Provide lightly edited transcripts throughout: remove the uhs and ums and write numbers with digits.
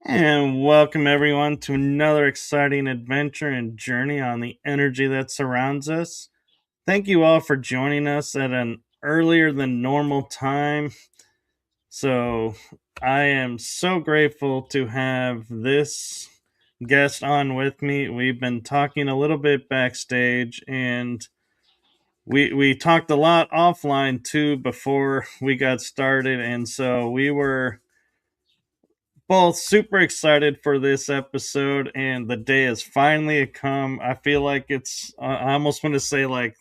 And welcome everyone to another exciting adventure and journey on the energy that surrounds us. Thank you all for joining us at an earlier than normal time. So, I am so grateful to have this guest on with me. We've been talking a little bit backstage and we talked a lot offline too before we got started, and so we were both super excited for this episode, and the day has finally come. I feel like I almost want to say like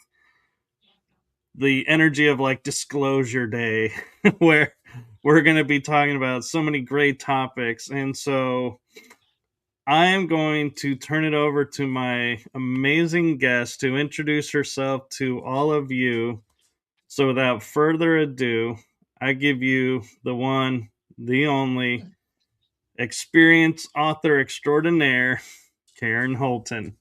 the energy of like disclosure day, where we're going to be talking about so many great topics. And so I am going to turn it over to my amazing guest to introduce herself to all of you. So without further ado, I give you the one, the only experienced author extraordinaire, Karen Holton.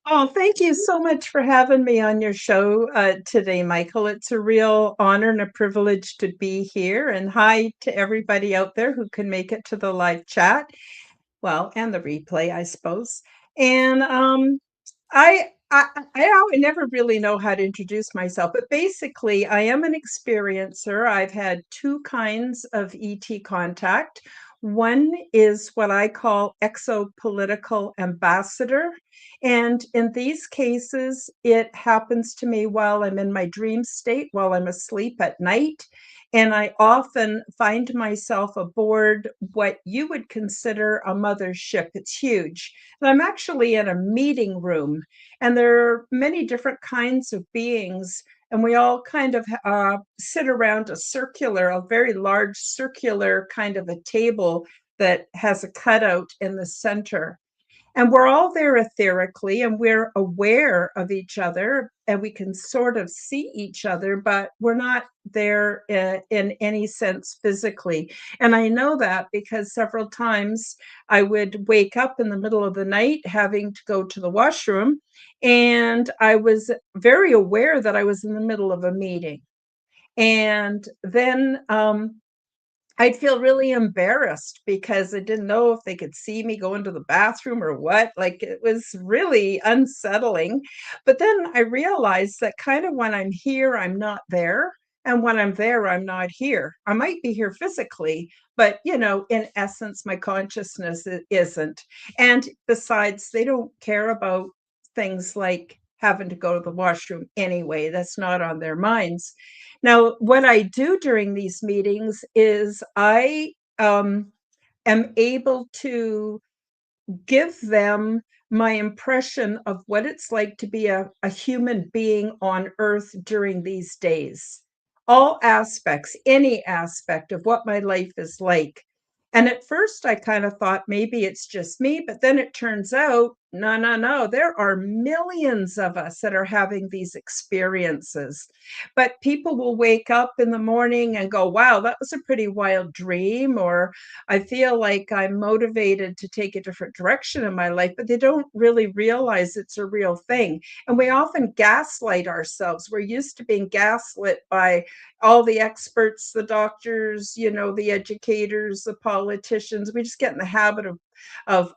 Oh, thank you so much for having me on your show today, Michael. It's a real honor and a privilege to be here. And hi to everybody out there who can make it to the live chat. Well, and the replay, I suppose. And I never really know how to introduce myself, but basically, I am an experiencer. I've had two kinds of ET contact. One is what I call exopolitical ambassador. And in these cases, it happens to me while I'm in my dream state, while I'm asleep at night. And I often find myself aboard what you would consider a mothership. It's huge. And I'm actually in a meeting room, and there are many different kinds of beings. And we all kind of sit around a very large circular kind of a table that has a cutout in the center. And we're all there etherically, and we're aware of each other, and we can sort of see each other, but we're not there in any sense physically. And I know that because several times I would wake up in the middle of the night having to go to the washroom, and I was very aware that I was in the middle of a meeting. And then I'd feel really embarrassed because I didn't know if they could see me go into the bathroom or what. Like, it was really unsettling. But then I realized that kind of when I'm here, I'm not there. And when I'm there, I'm not here. I might be here physically, but in essence, my consciousness isn't. And besides, they don't care about things like having to go to the washroom anyway. That's not on their minds. Now, what I do during these meetings is I am able to give them my impression of what it's like to be a human being on earth during these days. All aspects, any aspect of what my life is like. And at first, I kind of thought maybe it's just me, but then it turns out no, no, no. There are millions of us that are having these experiences. But people will wake up in the morning and go, wow, that was a pretty wild dream, or I feel like I'm motivated to take a different direction in my life, but they don't really realize it's a real thing. And we often gaslight ourselves. We're used to being gaslit by all the experts, the doctors, the educators, the politicians. We just get in the habit of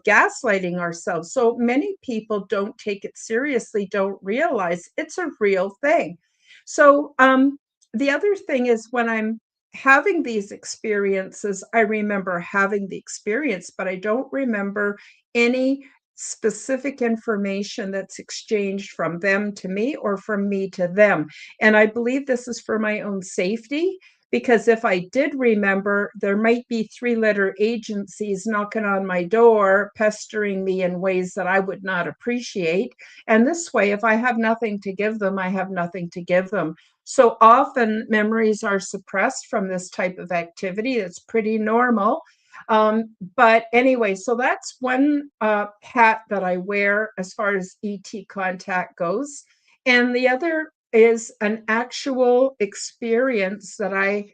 gaslighting ourselves. So many people don't take it seriously, don't realize it's a real thing. So the other thing is when I'm having these experiences, I remember having the experience, but I don't remember any specific information that's exchanged from them to me or from me to them. And I believe this is for my own safety, because if I did remember, there might be three-letter agencies knocking on my door, pestering me in ways that I would not appreciate. And this way, if I have nothing to give them, I have nothing to give them. So often memories are suppressed from this type of activity. It's pretty normal. But anyway, so that's one hat that I wear as far as ET contact goes. And the other is an actual experience that I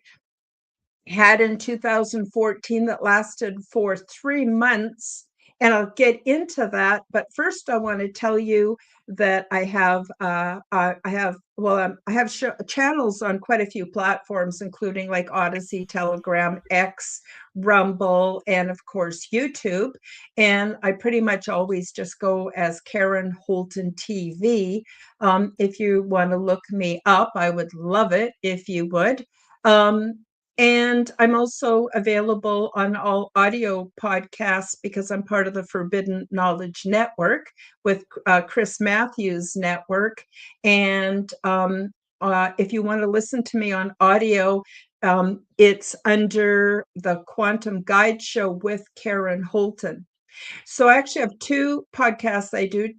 had in 2014 that lasted for 3 months. And I'll get into that. But first, I want to tell you that I have channels on quite a few platforms, including like Odyssey, Telegram, X, Rumble, and of course YouTube. And I pretty much always just go as Karen Holton TV. If you want to look me up, I would love it if you would. Um, and I'm also available on all audio podcasts because I'm part of the Forbidden Knowledge Network with Chris Matthews Network. And if you want to listen to me on audio, it's under the Quantum Guide Show with Karen Holton. So I actually have two podcasts I do.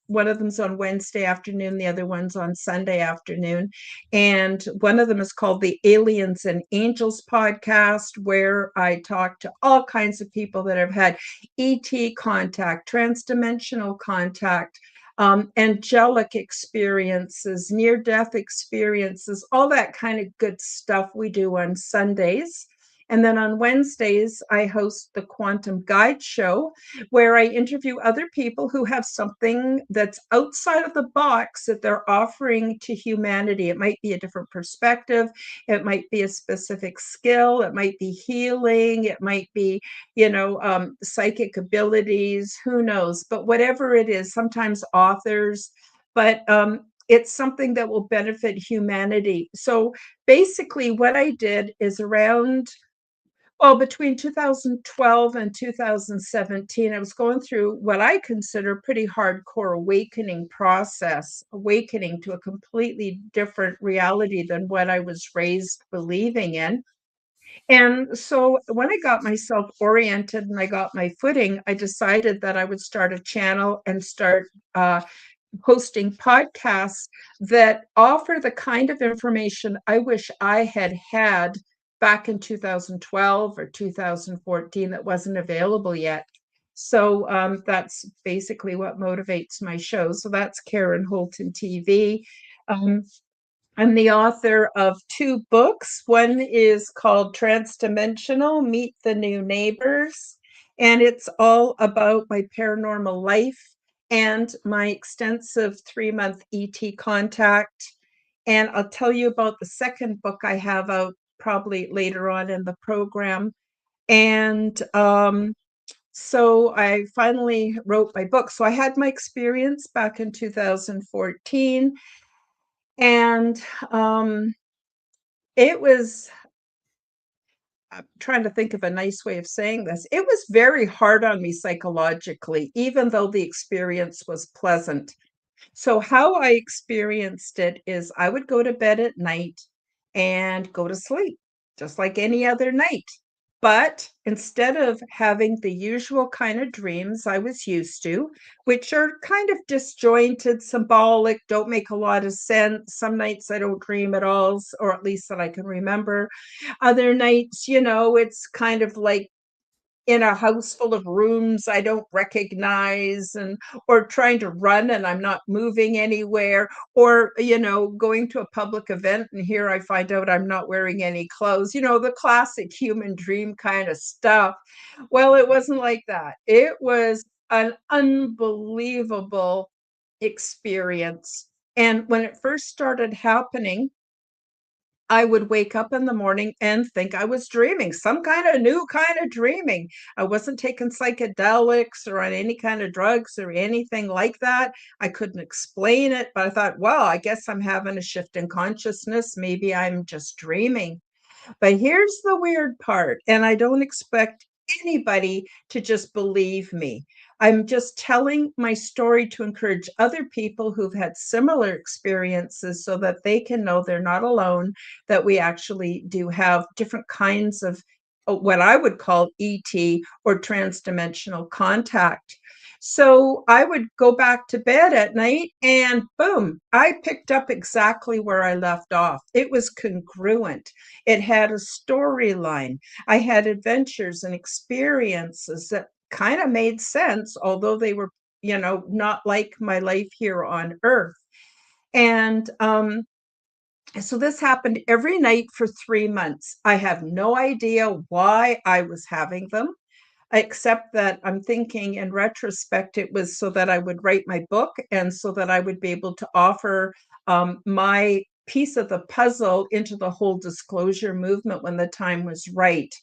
One of them's on Wednesday afternoon, the other one's on Sunday afternoon. And one of them is called the Aliens and Angels podcast, where I talk to all kinds of people that have had ET contact, transdimensional contact, angelic experiences, near death experiences, all that kind of good stuff we do on Sundays. And then on Wednesdays, I host the Quantum Guide Show, where I interview other people who have something that's outside of the box that they're offering to humanity. It might be a different perspective, it might be a specific skill, it might be healing, it might be, psychic abilities, who knows? But whatever it is, sometimes authors, but it's something that will benefit humanity. So basically, what I did is between 2012 and 2017, I was going through what I consider pretty hardcore awakening process, awakening to a completely different reality than what I was raised believing in. And so when I got myself oriented and I got my footing, I decided that I would start a channel and start hosting podcasts that offer the kind of information I wish I had had back in 2012 or 2014 that wasn't available yet. So that's basically what motivates my show. So that's Karen Holton TV. Um, I'm the author of two books. One is called Transdimensional Meet the New Neighbors, and it's all about my paranormal life and my extensive 3-month ET contact. And I'll tell you about the second book I have out probably later on in the program. And so I finally wrote my book. So I had my experience back in 2014, and it was, I'm trying to think of a nice way of saying this. It was very hard on me psychologically, even though the experience was pleasant. So, how I experienced it is I would go to bed at night and go to sleep, just like any other night. But instead of having the usual kind of dreams I was used to, which are kind of disjointed, symbolic, don't make a lot of sense. Some nights I don't dream at all, or at least that I can remember. Other nights, it's kind of like in a house full of rooms I don't recognize, and or trying to run and I'm not moving anywhere, or going to a public event and here I find out I'm not wearing any clothes, the classic human dream kind of stuff. Well, it wasn't like that. It was an unbelievable experience. And when it first started happening, I would wake up in the morning and think I was dreaming, some kind of new kind of dreaming. I wasn't taking psychedelics or on any kind of drugs or anything like that. I couldn't explain it, but I thought, well, I guess I'm having a shift in consciousness. Maybe I'm just dreaming. But here's the weird part, and I don't expect anybody to just believe me. I'm just telling my story to encourage other people who've had similar experiences so that they can know they're not alone, that we actually do have different kinds of what I would call ET or transdimensional contact. So I would go back to bed at night and boom, I picked up exactly where I left off. It was congruent. It had a storyline. I had adventures and experiences that kind of made sense, although they were, not like my life here on Earth. And so this happened every night for 3 months. I have no idea why I was having them. except that I'm thinking in retrospect, it was so that I would write my book and so that I would be able to offer my piece of the puzzle into the whole disclosure movement when the time was right.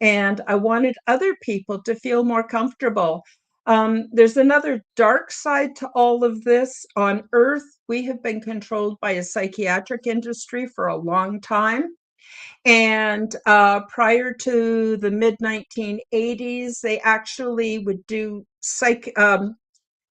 And I wanted other people to feel more comfortable. There's another dark side to all of this. On Earth, we have been controlled by a psychiatric industry for a long time. And prior to the mid 1980s, they actually would do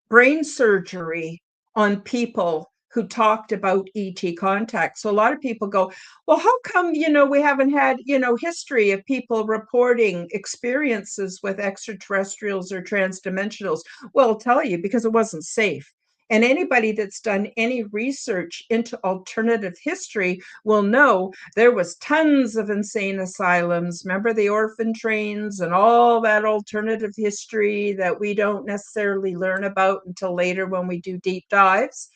brain surgery on people who talked about ET contact. So a lot of people go, well, how come, we haven't had, history of people reporting experiences with extraterrestrials or transdimensionals? Well, I'll tell you, because it wasn't safe. And anybody that's done any research into alternative history will know there was tons of insane asylums. Remember the orphan trains and all that alternative history that we don't necessarily learn about until later when we do deep dives.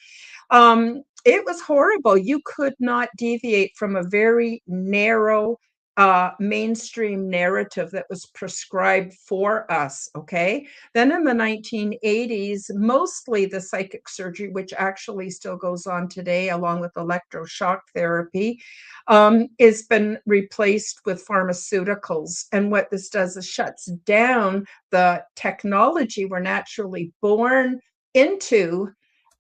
It was horrible. You could not deviate from a very narrow mainstream narrative that was prescribed for us. Okay. Then in the 1980s, mostly the psychic surgery, which actually still goes on today, along with electroshock therapy, has been replaced with pharmaceuticals. And what this does is shuts down the technology we're naturally born into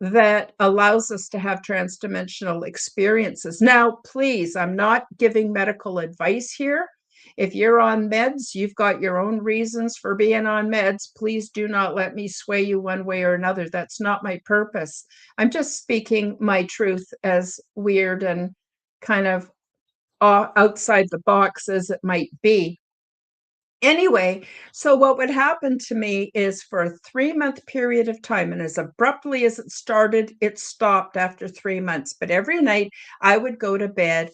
that allows us to have transdimensional experiences. Now, please, I'm not giving medical advice here. If you're on meds, you've got your own reasons for being on meds. Please do not let me sway you one way or another. That's not my purpose. I'm just speaking my truth, as weird and kind of outside the box as it might be. Anyway, so what would happen to me is for a 3-month period of time, and as abruptly as it started, it stopped after 3 months. But every night I would go to bed,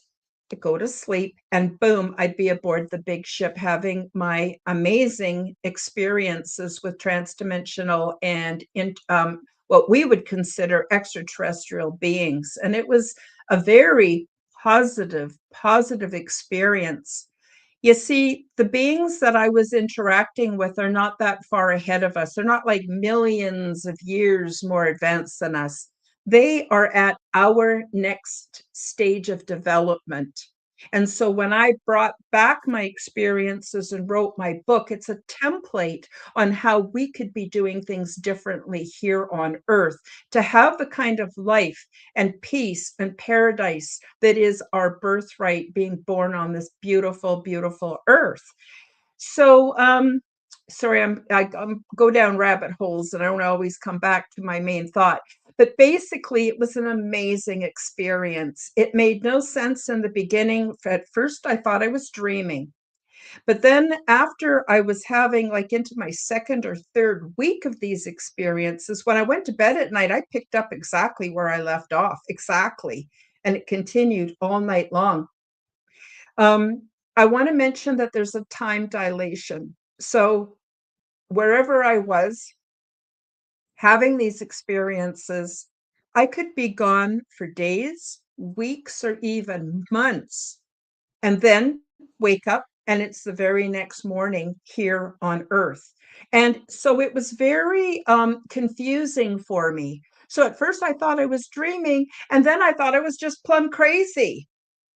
go to sleep, and boom, I'd be aboard the big ship having my amazing experiences with transdimensional and what we would consider extraterrestrial beings. And it was a very positive experience. You see, the beings that I was interacting with are not that far ahead of us. They're not like millions of years more advanced than us. They are at our next stage of development. And so when I brought back my experiences and wrote my book, it's a template on how we could be doing things differently here on Earth to have the kind of life and peace and paradise that is our birthright, being born on this beautiful, beautiful Earth. So, sorry, I'm go down rabbit holes and I don't always come back to my main thought. But basically, it was an amazing experience. It made no sense in the beginning. At first, I thought I was dreaming. But then, after I was having like into my second or third week of these experiences, when I went to bed at night, I picked up exactly where I left off, exactly. And it continued all night long. Um, I want to mention that there's a time dilation. So, wherever I was having these experiences, I could be gone for days, weeks, or even months, and then wake up and it's the very next morning here on Earth. And so it was very confusing for me. So at first I thought I was dreaming, and then I thought I was just plumb crazy.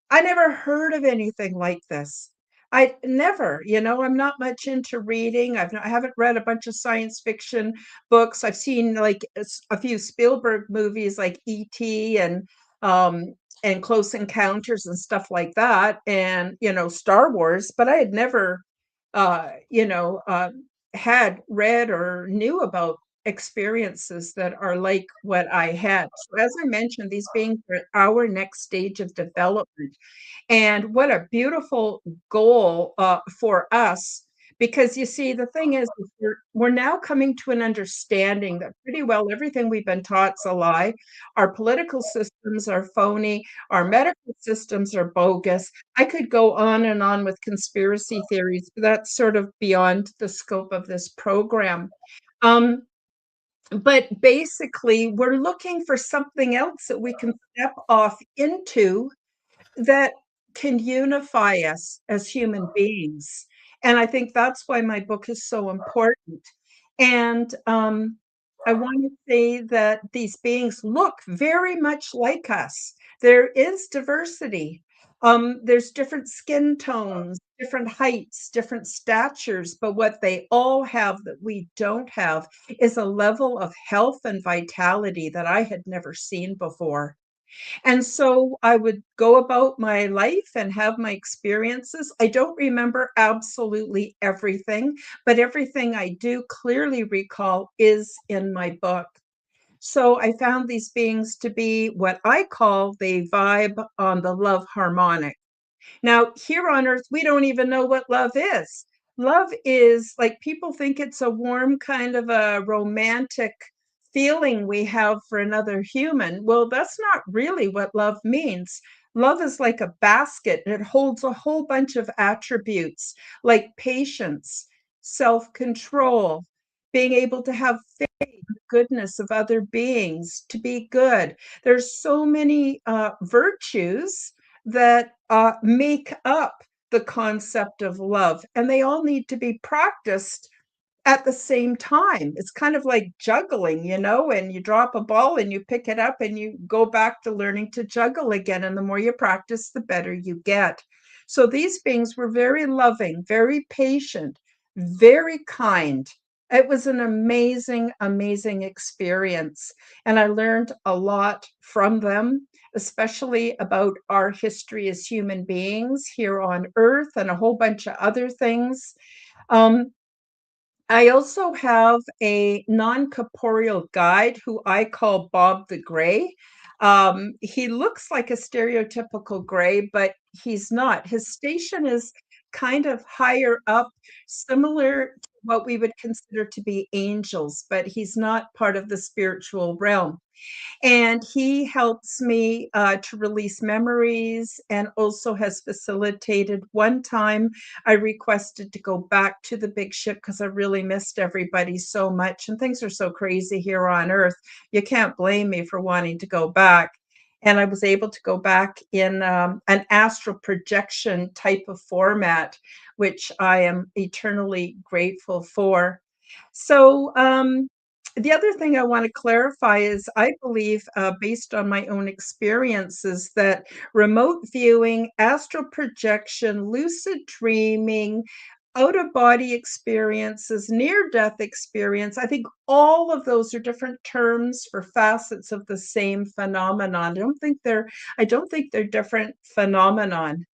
I never heard of anything like this. I never, I'm not much into reading. I haven't read a bunch of science fiction books. I've seen like a few Spielberg movies like E.T. and Close Encounters and stuff like that, and Star Wars, but I had never, had read or knew about experiences that are like what I had. So as I mentioned, these beings are our next stage of development. And what a beautiful goal for us. Because you see, the thing is, we're now coming to an understanding that pretty well everything we've been taught's a lie. Our political systems are phony. Our medical systems are bogus. I could go on and on with conspiracy theories, but that's sort of beyond the scope of this program. Um, but basically, we're looking for something else that we can step off into that can unify us as human beings. And I think that's why my book is so important. And I want to say that these beings look very much like us. There is diversity. There's different skin tones, different heights, different statures, but what they all have that we don't have is a level of health and vitality that I had never seen before. And so I would go about my life and have my experiences. I don't remember absolutely everything, but everything I do clearly recall is in my book. So I found these beings to be what I call the vibe on the love harmonic. Now, here on earth, we don't even know what love is. Love is like people think it's a warm kind of a romantic feeling we have for another human. Well, that's not really what love means. Love is like a basket, and it holds a whole bunch of attributes like patience, self control, being able to have faith in the goodness of other beings, to be good. There's so many virtues that make up the concept of love, and they all need to be practiced at the same time. It's kind of like juggling, and you drop a ball and you pick it up and you go back to learning to juggle again. And the more you practice, the better you get. So these beings were very loving, very patient, very kind. It was an amazing, amazing experience. And I learned a lot from them, especially about our history as human beings here on Earth and a whole bunch of other things. Um, I also have a non-corporeal guide who I call Bob the Gray. He looks like a stereotypical gray, but he's not. His station is kind of higher up, similar to what we would consider to be angels, but he's not part of the spiritual realm. And he helps me to release memories and also has facilitated. One time I requested to go back to the big ship because I really missed everybody so much. And things are so crazy here on Earth. You can't blame me for wanting to go back. And I was able to go back in an astral projection type of format, which I am eternally grateful for. So, the other thing I want to clarify is I believe, based on my own experiences, that remote viewing, astral projection, lucid dreaming, out of body experiences, near death experience, I think all of those are different terms for facets of the same phenomenon. I don't think they're different phenomenon.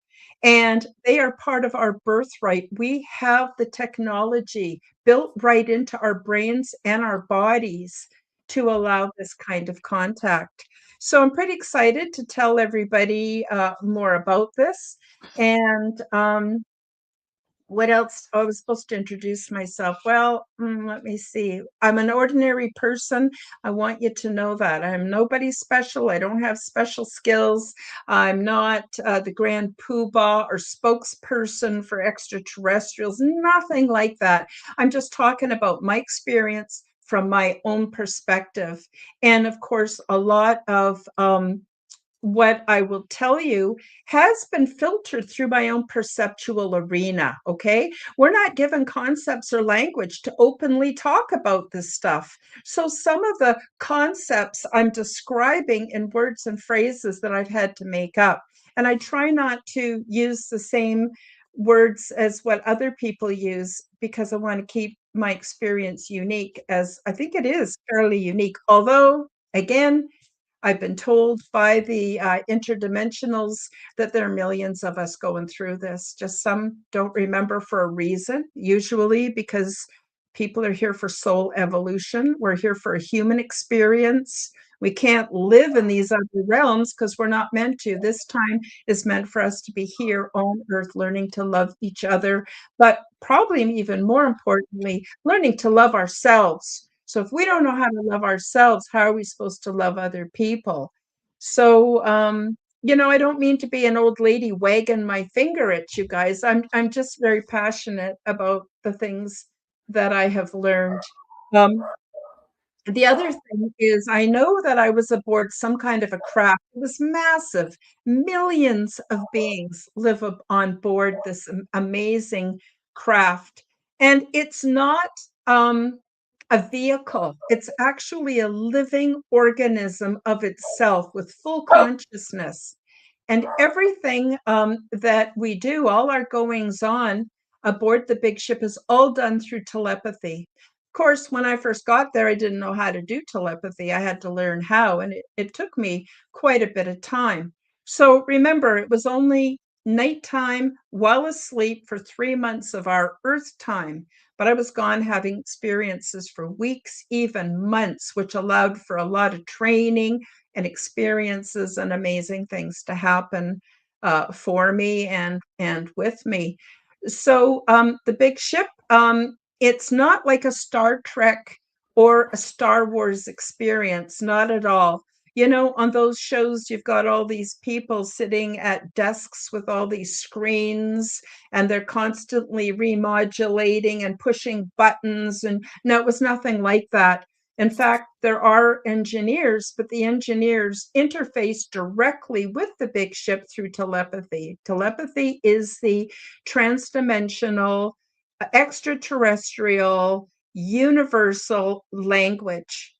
And they are part of our birthright. We have the technology built right into our brains and our bodies to allow this kind of contact. So I'm pretty excited to tell everybody more about this. And what else? Oh, I was supposed to introduce myself. Well, let me see. I'm an ordinary person. I want you to know that. I'm nobody special. I don't have special skills. I'm not the grand poobah or spokesperson for extraterrestrials, nothing like that. I'm just talking about my experience from my own perspective. And of course, a lot of what I will tell you has been filtered through my own perceptual arena. Okay. We're not given concepts or language to openly talk about this stuff. So some of the concepts I'm describing in words and phrases that I've had to make up. And I try not to use the same words as what other people use because I want to keep my experience unique, as I think it is fairly unique. Although, again, I've been told by the interdimensionals that there are millions of us going through this. Just some don't remember for a reason, usually because people are here for soul evolution. We're here for a human experience. We can't live in these other realms because we're not meant to. This time is meant for us to be here on Earth, learning to love each other, but probably even more importantly, learning to love ourselves. So if we don't know how to love ourselves, how are we supposed to love other people? So, I don't mean to be an old lady wagging my finger at you guys. I'm just very passionate about the things that I have learned. Um, the other thing is, I know that I was aboard some kind of a craft. It was massive. Millions of beings live on board this amazing craft. And it's not a vehicle, it's actually a living organism of itself with full consciousness. And everything that we do, all our goings on aboard the big ship, is all done through telepathy. Of course, when I first got there, I didn't know how to do telepathy. I had to learn how, and it took me quite a bit of time. So remember, it was only nighttime while asleep for 3 months of our Earth time. But I was gone having experiences for weeks, even months, which allowed for a lot of training and experiences and amazing things to happen for me and with me. So the big ship, it's not like a Star Trek or a Star Wars experience, not at all. You know, on those shows, you've got all these people sitting at desks with all these screens, and they're constantly remodulating and pushing buttons. And no, it was nothing like that. In fact, there are engineers, but the engineers interface directly with the big ship through telepathy. Telepathy is the transdimensional, extraterrestrial, universal language.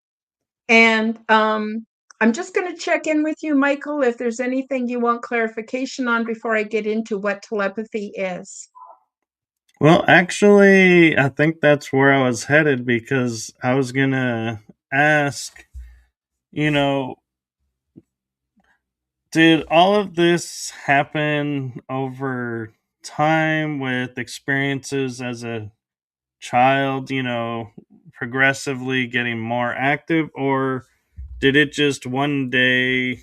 And I'm just going to check in with you, Michael, if there's anything you want clarification on before I get into what telepathy is. Well, actually, I think that's where I was headed because I was going to ask, you know, did all of this happen over time with experiences as a child, progressively getting more active, or did it just one day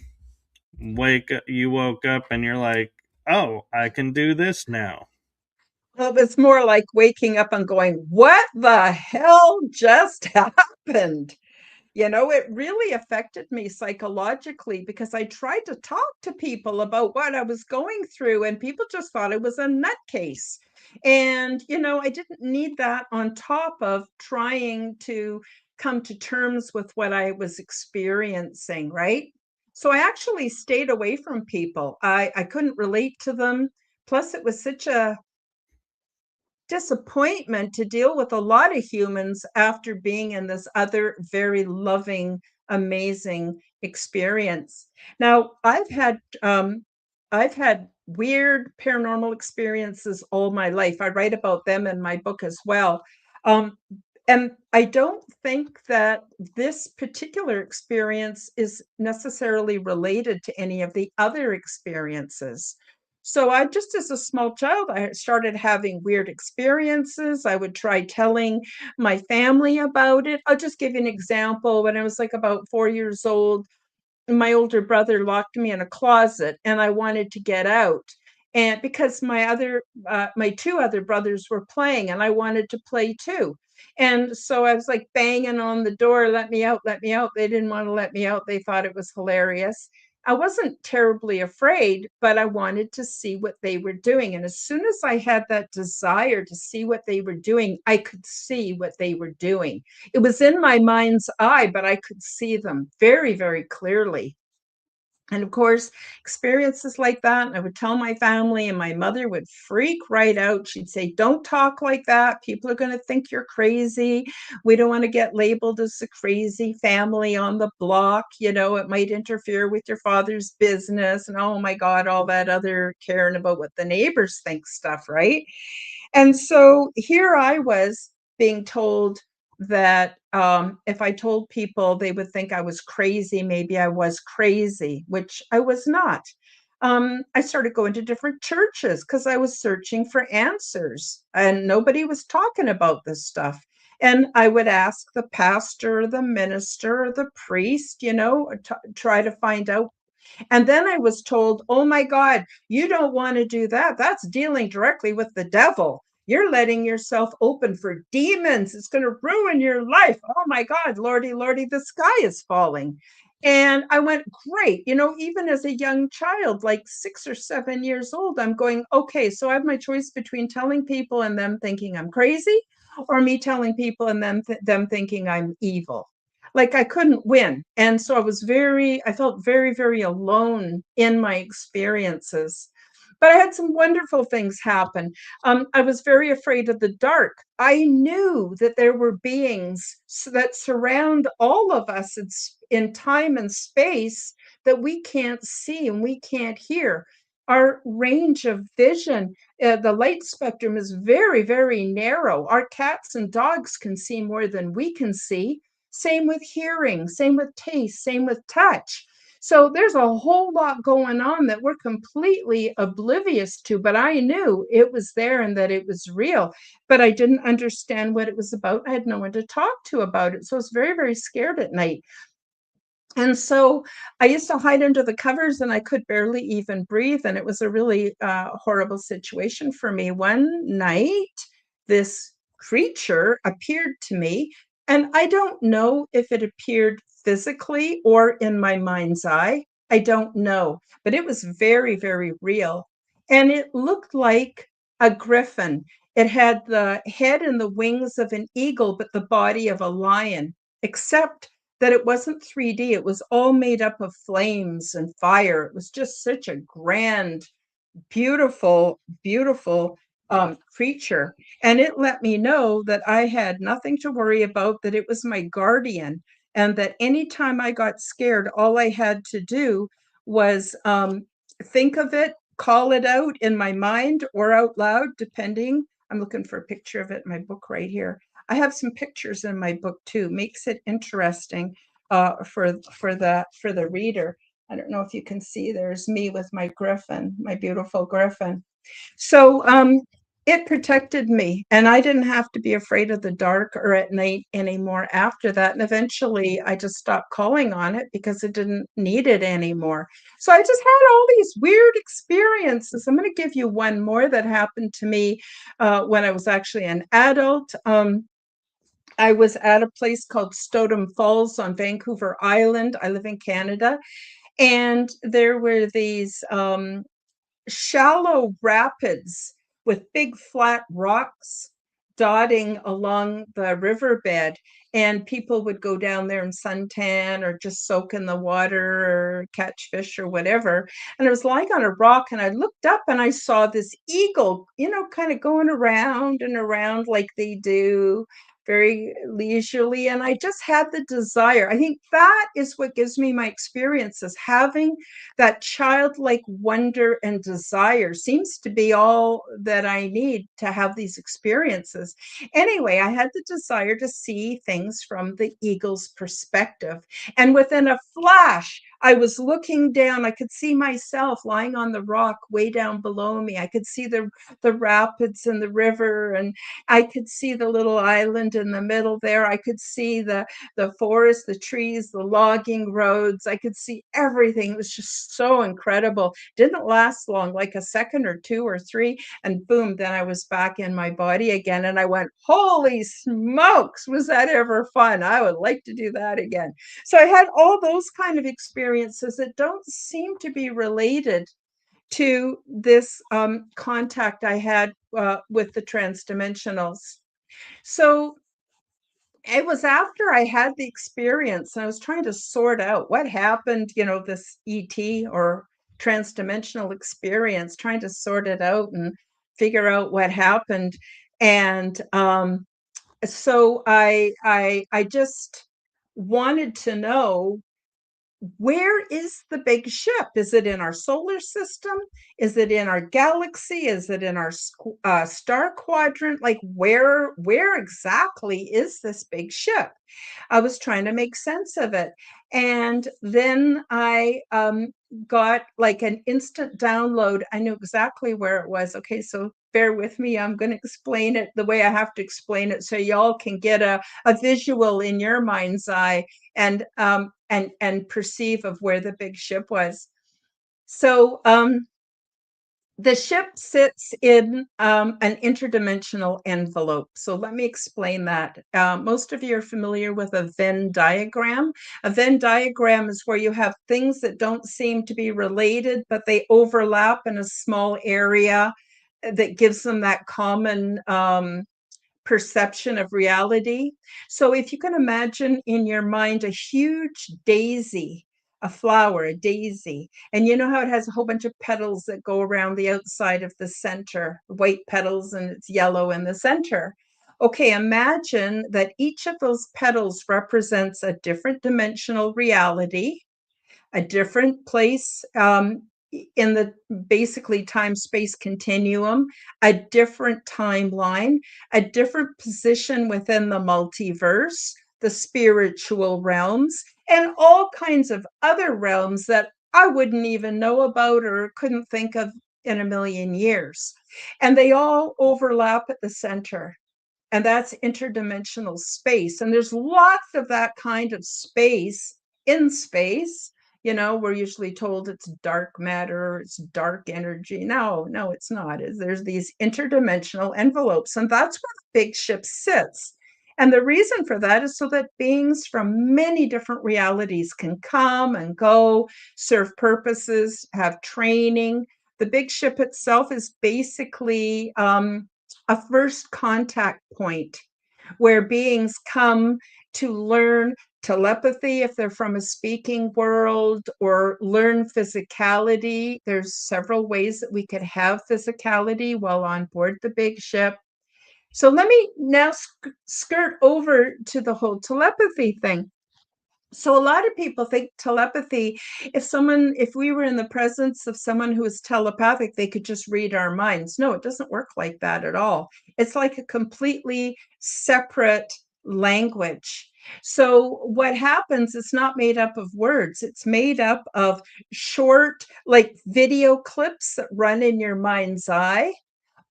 you woke up and you're like, "Oh, I can do this now." Well, it's more like waking up and going, what the hell just happened? You know, it really affected me psychologically because I tried to talk to people about what I was going through, and people just thought I was a nutcase. And, you know, I didn't need that on top of trying to come to terms with what I was experiencing, right? So I actually stayed away from people. I couldn't relate to them. Plus, it was such a disappointment to deal with a lot of humans after being in this other very loving, amazing experience. Now, I've had weird paranormal experiences all my life. I write about them in my book as well. Um, and I don't think that this particular experience is necessarily related to any of the other experiences. So I just as a small child, I started having weird experiences. I would try telling my family about it. I'll just give you an example. When I was like about 4 years old, my older brother locked me in a closet and I wanted to get out. And because my two other brothers were playing and I wanted to play too. And so I was like banging on the door, let me out, let me out. They didn't want to let me out. They thought it was hilarious. I wasn't terribly afraid, but I wanted to see what they were doing. And as soon as I had that desire to see what they were doing, I could see what they were doing. It was in my mind's eye, but I could see them very, very clearly. And of course, experiences like that, I would tell my family, and my mother would freak right out. She'd say, "Don't talk like that. People are going to think you're crazy. We don't want to get labeled as the crazy family on the block. You know, it might interfere with your father's business." And oh my God, all that other caring about what the neighbors think stuff, right? And so here I was being told that if I told people, they would think I was crazy. Maybe I was crazy, which I was not. I started going to different churches because I was searching for answers and nobody was talking about this stuff. And I would ask the pastor, the minister, the priest, you know, try to find out. And then I was told, oh my God, you don't want to do that. That's dealing directly with the devil. You're letting yourself open for demons. It's going to ruin your life. Oh my God, Lordy, Lordy, the sky is falling. And I went, great. You know, even as a young child, like 6 or 7 years old, I'm going, okay, so I have my choice between telling people and them thinking I'm crazy, or me telling people and them thinking I'm evil. Like I couldn't win. And so I felt very, very alone in my experiences. But I had some wonderful things happen. I was very afraid of the dark. I knew that there were beings that surround all of us in time and space that we can't see and we can't hear. Our range of vision, the light spectrum is very, very narrow. Our cats and dogs can see more than we can see. Same with hearing, same with taste, same with touch. So there's a whole lot going on that we're completely oblivious to, but I knew it was there and that it was real, but I didn't understand what it was about. I had no one to talk to about it. So I was very, very scared at night. And so I used to hide under the covers and I could barely even breathe. And it was a really horrible situation for me. One night, this creature appeared to me, and I don't know if it appeared physically or in my mind's eye. I don't know, but it was very, very real. And it looked like a griffin. It had the head and the wings of an eagle, but the body of a lion, except that it wasn't 3D. It was all made up of flames and fire. It was just such a grand, beautiful, beautiful creature. And it let me know that I had nothing to worry about, that it was my guardian, and that anytime I got scared, all I had to do was think of it, call it out in my mind or out loud, depending. I'm looking for a picture of it in my book right here. I have some pictures in my book too. Makes it interesting for the reader. I don't know if you can see, there's me with my griffin, my beautiful griffin. So it protected me, and I didn't have to be afraid of the dark or at night anymore after that. And eventually I just stopped calling on it because it didn't need it anymore. So I just had all these weird experiences. I'm going to give you one more that happened to me when I was actually an adult. I was at a place called Stodom Falls on Vancouver Island. I live in Canada. And there were these shallow rapids with big flat rocks dotting along the riverbed. And people would go down there and suntan or just soak in the water or catch fish or whatever. And I was lying on a rock and I looked up and I saw this eagle, kind of going around and around like they do, very leisurely. And I just had the desire. I think that is what gives me my experiences. Having that childlike wonder and desire seems to be all that I need to have these experiences. Anyway, I had the desire to see things from the eagle's perspective. And within a flash, I was looking down. I could see myself lying on the rock way down below me. I could see the rapids and the river, and I could see the little island in the middle there. I could see the forest, the trees, the logging roads. I could see everything. It was just so incredible. Didn't last long, like a second or two or three, and boom, then I was back in my body again. And I went, holy smokes, was that ever fun? I would like to do that again. So I had all those kind of experiences that don't seem to be related to this contact I had with the transdimensionals. So it was after I had the experience and I was trying to sort out what happened, this ET or transdimensional experience, trying to sort it out and figure out what happened. And so I just wanted to know, where is the big ship? Is it in our solar system? Is it in our galaxy? Is it in our star quadrant? Like where exactly is this big ship? I was trying to make sense of it. And then I got like an instant download. I knew exactly where it was. Okay, so bear with me. I'm going to explain it the way I have to explain it so y'all can get a visual in your mind's eye and perceive of where the big ship was. So the ship sits in an interdimensional envelope. So let me explain that. Most of you are familiar with a Venn diagram. A Venn diagram is where you have things that don't seem to be related, but they overlap in a small area that gives them that common perception of reality. So if you can imagine in your mind a huge daisy, a flower, a daisy. And you know how it has a whole bunch of petals that go around the outside of the center, white petals, and it's yellow in the center. Okay, imagine that each of those petals represents a different dimensional reality, a different place in the basically time space continuum, a different timeline, a different position within the multiverse, the spiritual realms, and all kinds of other realms that I wouldn't even know about or couldn't think of in a million years. And they all overlap at the center. And that's interdimensional space. And there's lots of that kind of space in space. You know, we're usually told it's dark matter, it's dark energy. No, no, it's not. There's these interdimensional envelopes, and that's where the big ship sits. And the reason for that is so that beings from many different realities can come and go, serve purposes, have training. The big ship itself is basically a first contact point where beings come to learn telepathy if they're from a speaking world, or learn physicality. There's several ways that we could have physicality while on board the big ship. So let me now skirt over to the whole telepathy thing. So a lot of people think telepathy, if we were in the presence of someone who is telepathic, they could just read our minds. No, it doesn't work like that at all. It's like a completely separate language. So what happens, it's not made up of words. It's made up of short, like video clips that run in your mind's eye,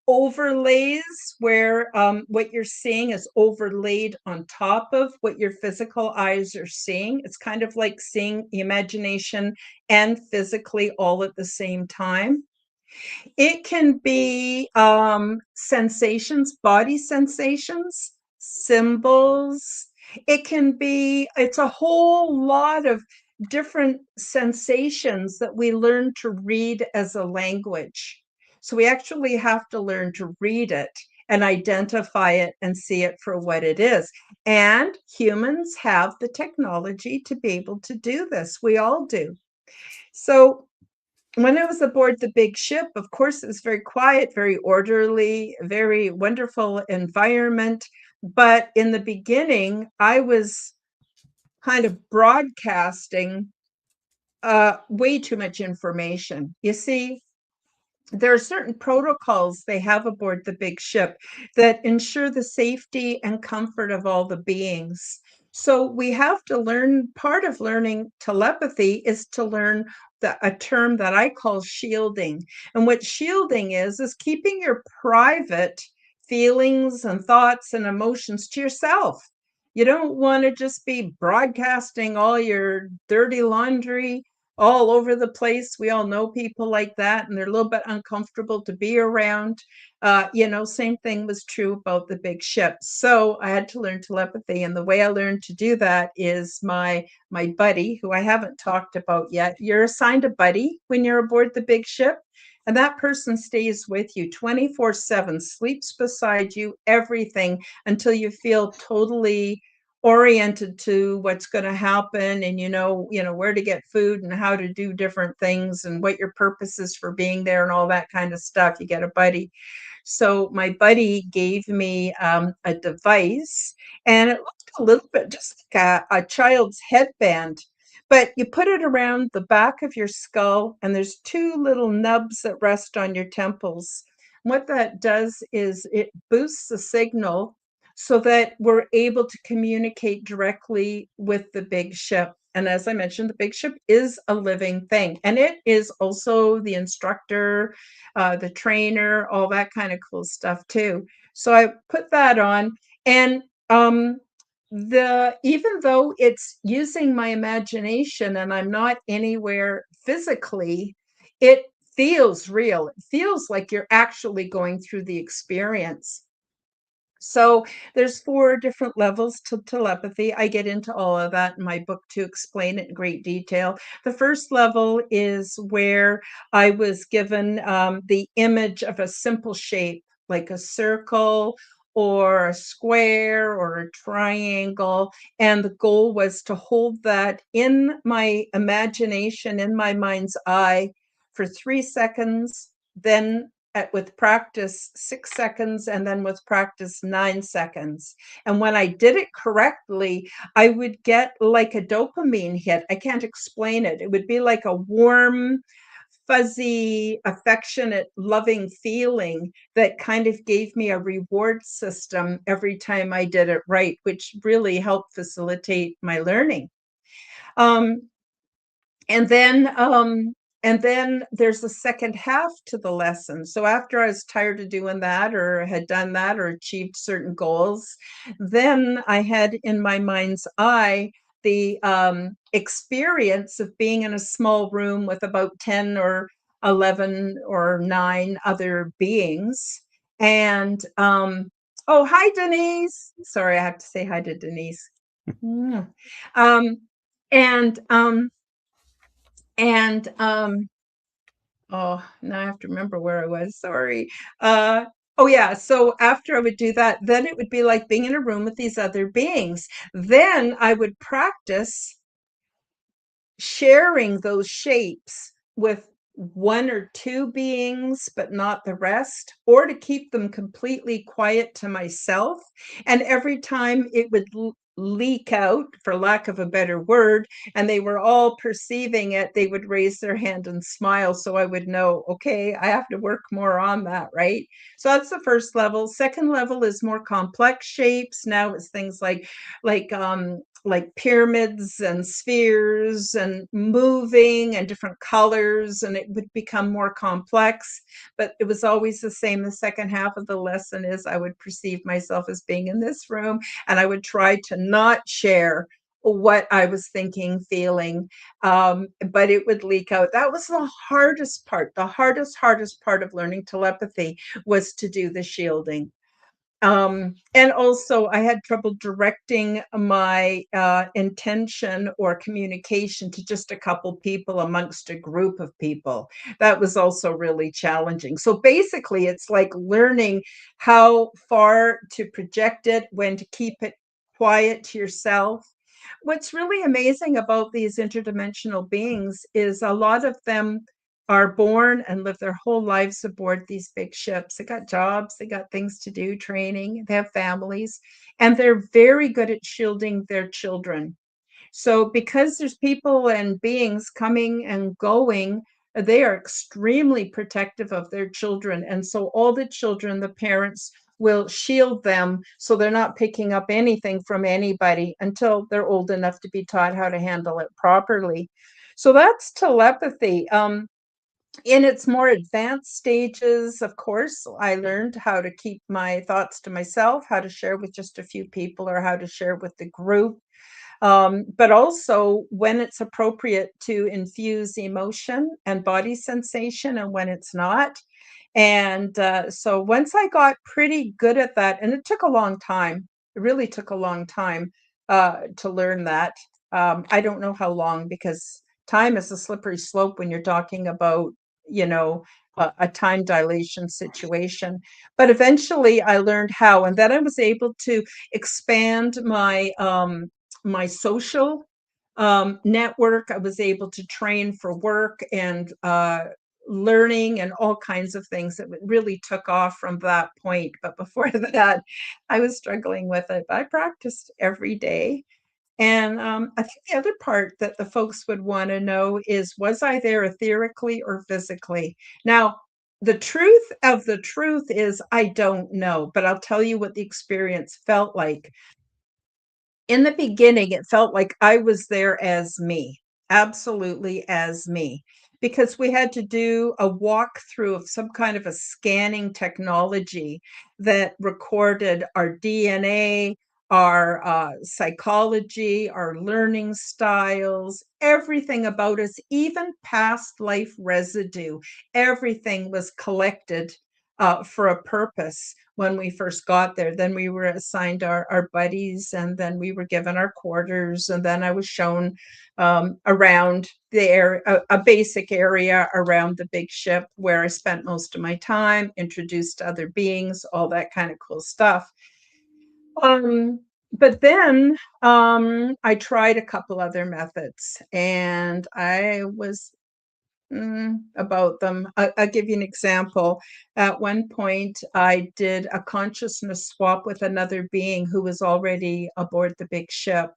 overlays where what you're seeing is overlaid on top of what your physical eyes are seeing. It's kind of like seeing imagination and physically all at the same time. It can be sensations, body sensations, symbols. It's a whole lot of different sensations that we learn to read as a language. So we actually have to learn to read it and identify it and see it for what it is. And humans have the technology to be able to do this. We all do. So when I was aboard the big ship, of course, it was very quiet, very orderly, very wonderful environment. But in the beginning, I was kind of broadcasting way too much information. You see, there are certain protocols they have aboard the big ship that ensure the safety and comfort of all the beings. So we have to learn, part of learning telepathy is to learn a term that I call shielding. And what shielding is keeping your private feelings and thoughts and emotions to yourself. You don't want to just be broadcasting all your dirty laundry all over the place. We all know people like that, and they're a little bit uncomfortable to be around. Same thing was true about the big ship. So I had to learn telepathy, and the way I learned to do that is my buddy, who I haven't talked about yet. You're assigned a buddy when you're aboard the big ship, and that person stays with you 24/7, sleeps beside you, everything, until you feel totally oriented to what's going to happen, and where to get food and how to do different things and what your purpose is for being there and all that kind of stuff. You get a buddy. So my buddy gave me a device, and it looked a little bit just like a child's headband, but you put it around the back of your skull, and there's two little nubs that rest on your temples. What that does is it boosts the signal so that we're able to communicate directly with the big ship. And as I mentioned, the big ship is a living thing, and it is also the instructor, the trainer, all that kind of cool stuff too. So I put that on, and even though it's using my imagination and I'm not anywhere physically, it feels real. It feels like you're actually going through the experience. So there's 4 different levels to telepathy. I get into all of that in my book to explain it in great detail. The first level is where I was given the image of a simple shape, like a circle or a square or a triangle. And the goal was to hold that in my imagination, in my mind's eye, for 3 seconds, then with practice 6 seconds, and then with practice 9 seconds. And when I did it correctly, I would get like a dopamine hit. I can't explain it. It would be like a warm, fuzzy, affectionate, loving feeling that kind of gave me a reward system every time I did it right, which really helped facilitate my learning. Um, and then and then there's a second half to the lesson. So after I was tired of doing that, or had done that, or achieved certain goals, then I had in my mind's eye the experience of being in a small room with about 10 or 11 or 9 other beings. And oh, hi, Denise. Sorry, I have to say hi to Denise. Mm. um and and oh, now I have to remember where I was. Sorry. Oh yeah, so after I would do that, then it would be like being in a room with these other beings. Then I would practice sharing those shapes with one or two beings, but not the rest, or to keep them completely quiet to myself. And every time it would leak out, for lack of a better word, and they were all perceiving it, they would raise their hand and smile. So I would know, okay, I have to work more on that, right? So that's the first level. Second level is more complex shapes. Now it's things like like pyramids and spheres and moving and different colors, and it would become more complex, but it was always the same. The second half of the lesson is I would perceive myself as being in this room, and I would try to not share what I was thinking, feeling, but it would leak out. That was the hardest part. The hardest part of learning telepathy was to do the shielding. And also, I had trouble directing my intention or communication to just a couple people amongst a group of people. That was also really challenging. So basically, it's like learning how far to project it, when to keep it quiet to yourself. What's really amazing about these interdimensional beings is a lot of them are born and live their whole lives aboard these big ships. They got jobs, they got things to do, training, they have families, and they're very good at shielding their children. So because there's people and beings coming and going, they are extremely protective of their children. And so all the children, the parents will shield them so they're not picking up anything from anybody until they're old enough to be taught how to handle it properly. So that's telepathy. In its more advanced stages, of course, I learned how to keep my thoughts to myself, how to share with just a few people, or how to share with the group. But also when it's appropriate to infuse emotion and body sensation, and when it's not. And so once I got pretty good at that, and it took a long time, it really took a long time to learn that. I don't know how long, because time is a slippery slope when you're talking about, you know, a time dilation situation. But eventually I learned how, and then I was able to expand my social network. I was able to train for work and learning and all kinds of things that really took off from that point. But before that, I was struggling with it. But I practiced every day. And I think the other part that the folks would want to know is, was I there etherically or physically? Now, the truth of the truth is, I don't know, but I'll tell you what the experience felt like. In the beginning, it felt like I was there as me, absolutely as me, because we had to do a walkthrough of some kind of a scanning technology that recorded our DNA, our psychology, our learning styles, everything about us, even past life residue. Everything was collected for a purpose when we first got there. Then we were assigned our buddies, and then we were given our quarters, and then I was shown around the area, a basic area around the big ship where I spent most of my time, introduced to other beings, all that kind of cool stuff. Um, but then I tried a couple other methods, and I was about them. I'll give you an example. At one point, I did a consciousness swap with another being who was already aboard the big ship.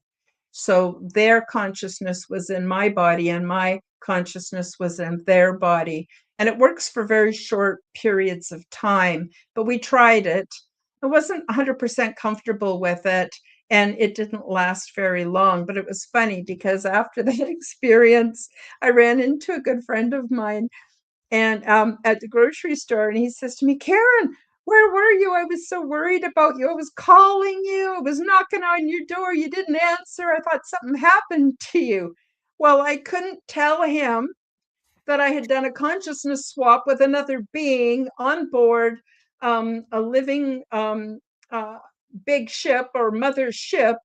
So their consciousness was in my body, and my consciousness was in their body. And it works for very short periods of time, but we tried it. I wasn't 100% comfortable with it, and it didn't last very long. But it was funny because after that experience, I ran into a good friend of mine and at the grocery store, and he says to me, Karen, where were you? I was so worried about you. I was calling you. I was knocking on your door. You didn't answer. I thought something happened to you. Well, I couldn't tell him that I had done a consciousness swap with another being on board a living uh, big ship or mother ship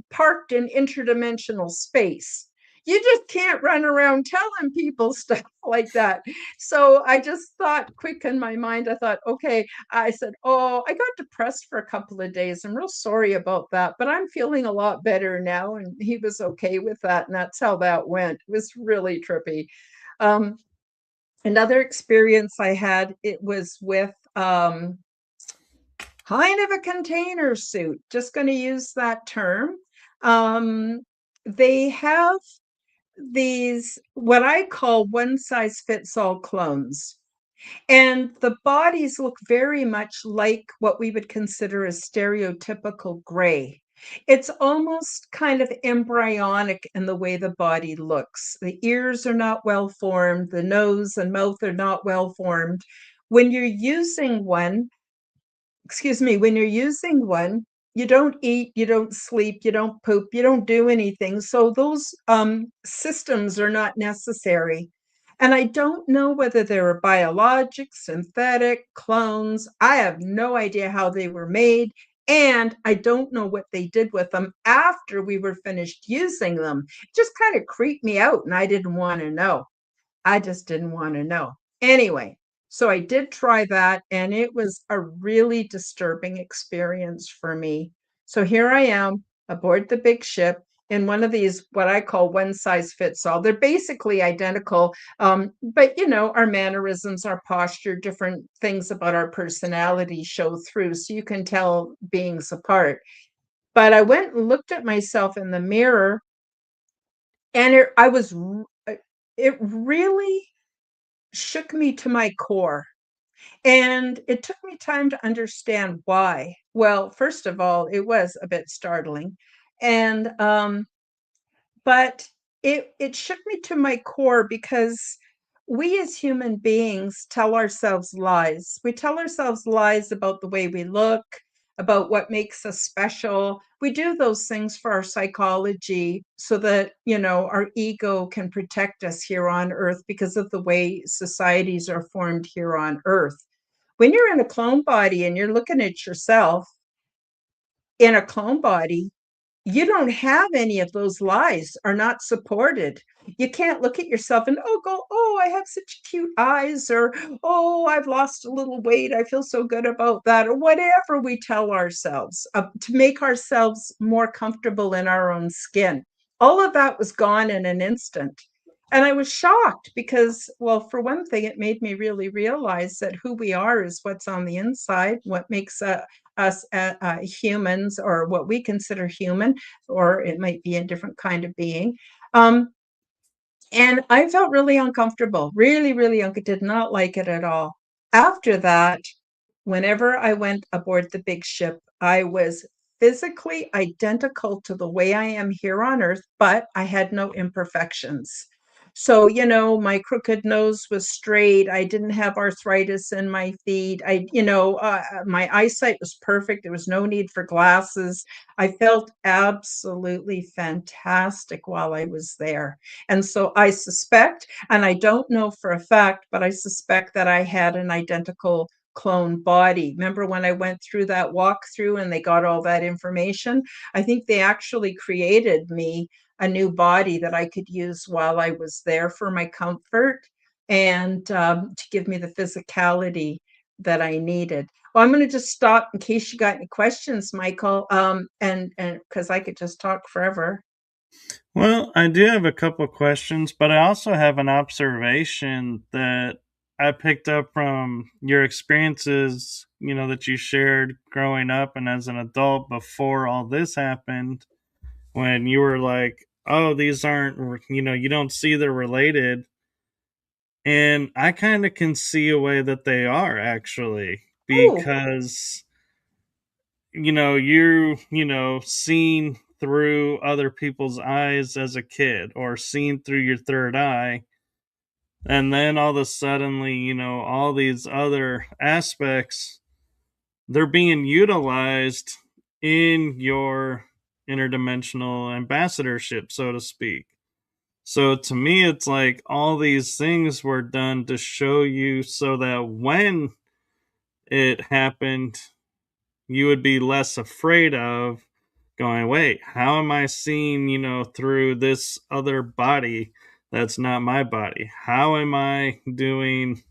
parked in interdimensional space. You just can't run around telling people stuff like that. So I just thought quick in my mind, I thought, okay, I said, oh, I got depressed for a couple of days. I'm real sorry about that, but I'm feeling a lot better now. And he was okay with that. And that's how that went. It was really trippy. Um, Another experience I had, it was with kind of a container suit, just going to use that term. Um, they have these, what I call one size fits all clones. And the bodies look very much like what we would consider a stereotypical gray. It's almost kind of embryonic in the way the body looks. The ears are not well formed, the nose and mouth are not well formed. When you're using one, when you're using one, you don't eat, you don't sleep, you don't poop, you don't do anything. So those systems are not necessary. And I don't know whether they were biologic, synthetic, clones. I have no idea how they were made. And I don't know what they did with them after we were finished using them. It just kind of creeped me out, and I didn't want to know. I just didn't want to know. Anyway, so I did try that, and it was a really disturbing experience for me. So here I am aboard the big ship in one of these, what I call one size fits all. They're basically identical, but our mannerisms, our posture, different things about our personality show through, so you can tell beings apart. But I went and looked at myself in the mirror, and it really shook me to my core. And it took me time to understand why. Well, first of all, it was a bit startling. And but it shook me to my core because we as human beings tell ourselves lies. We tell ourselves lies about the way we look, about what makes us special. We do those things for our psychology so that, our ego can protect us here on earth because of the way societies are formed here on earth. When you're in a clone body and you're looking at yourself in a clone body, you don't have any of those lies are not supported. You can't look at yourself and go, oh, I have such cute eyes, or oh, I've lost a little weight, I feel so good about that, or whatever we tell ourselves to make ourselves more comfortable in our own skin. All of that was gone in an instant. And I was shocked because, well, for one thing, it made me really realize that who we are is what's on the inside, what makes us humans, or what we consider human, or it might be a different kind of being. And I felt really uncomfortable, really, really did not like it at all. After that, whenever I went aboard the big ship, I was physically identical to the way I am here on Earth, but I had no imperfections. So, my crooked nose was straight. I didn't have arthritis in my feet. My eyesight was perfect. There was no need for glasses. I felt absolutely fantastic while I was there. And so I suspect, and I don't know for a fact, but I suspect that I had an identical clone body. Remember when I went through that walkthrough and they got all that information? I think they actually created me a new body that I could use while I was there for my comfort and to give me the physicality that I needed. Well, I'm going to just stop in case you got any questions, Michael, and because I could just talk forever. Well, I do have a couple questions, but I also have an observation that I picked up from your experiences, that you shared growing up and as an adult before all this happened, when you were like, oh, these aren't, you don't see they're related. And I kind of can see a way that they are actually, Oh, because seeing through other people's eyes as a kid or seeing through your third eye, and then all of a suddenly, all these other aspects, they're being utilized in your interdimensional ambassadorship, so to speak. So to me, it's like all these things were done to show you so that when it happened, you would be less afraid of going, wait, how am I seeing, through this other body that's not my body? How am I doing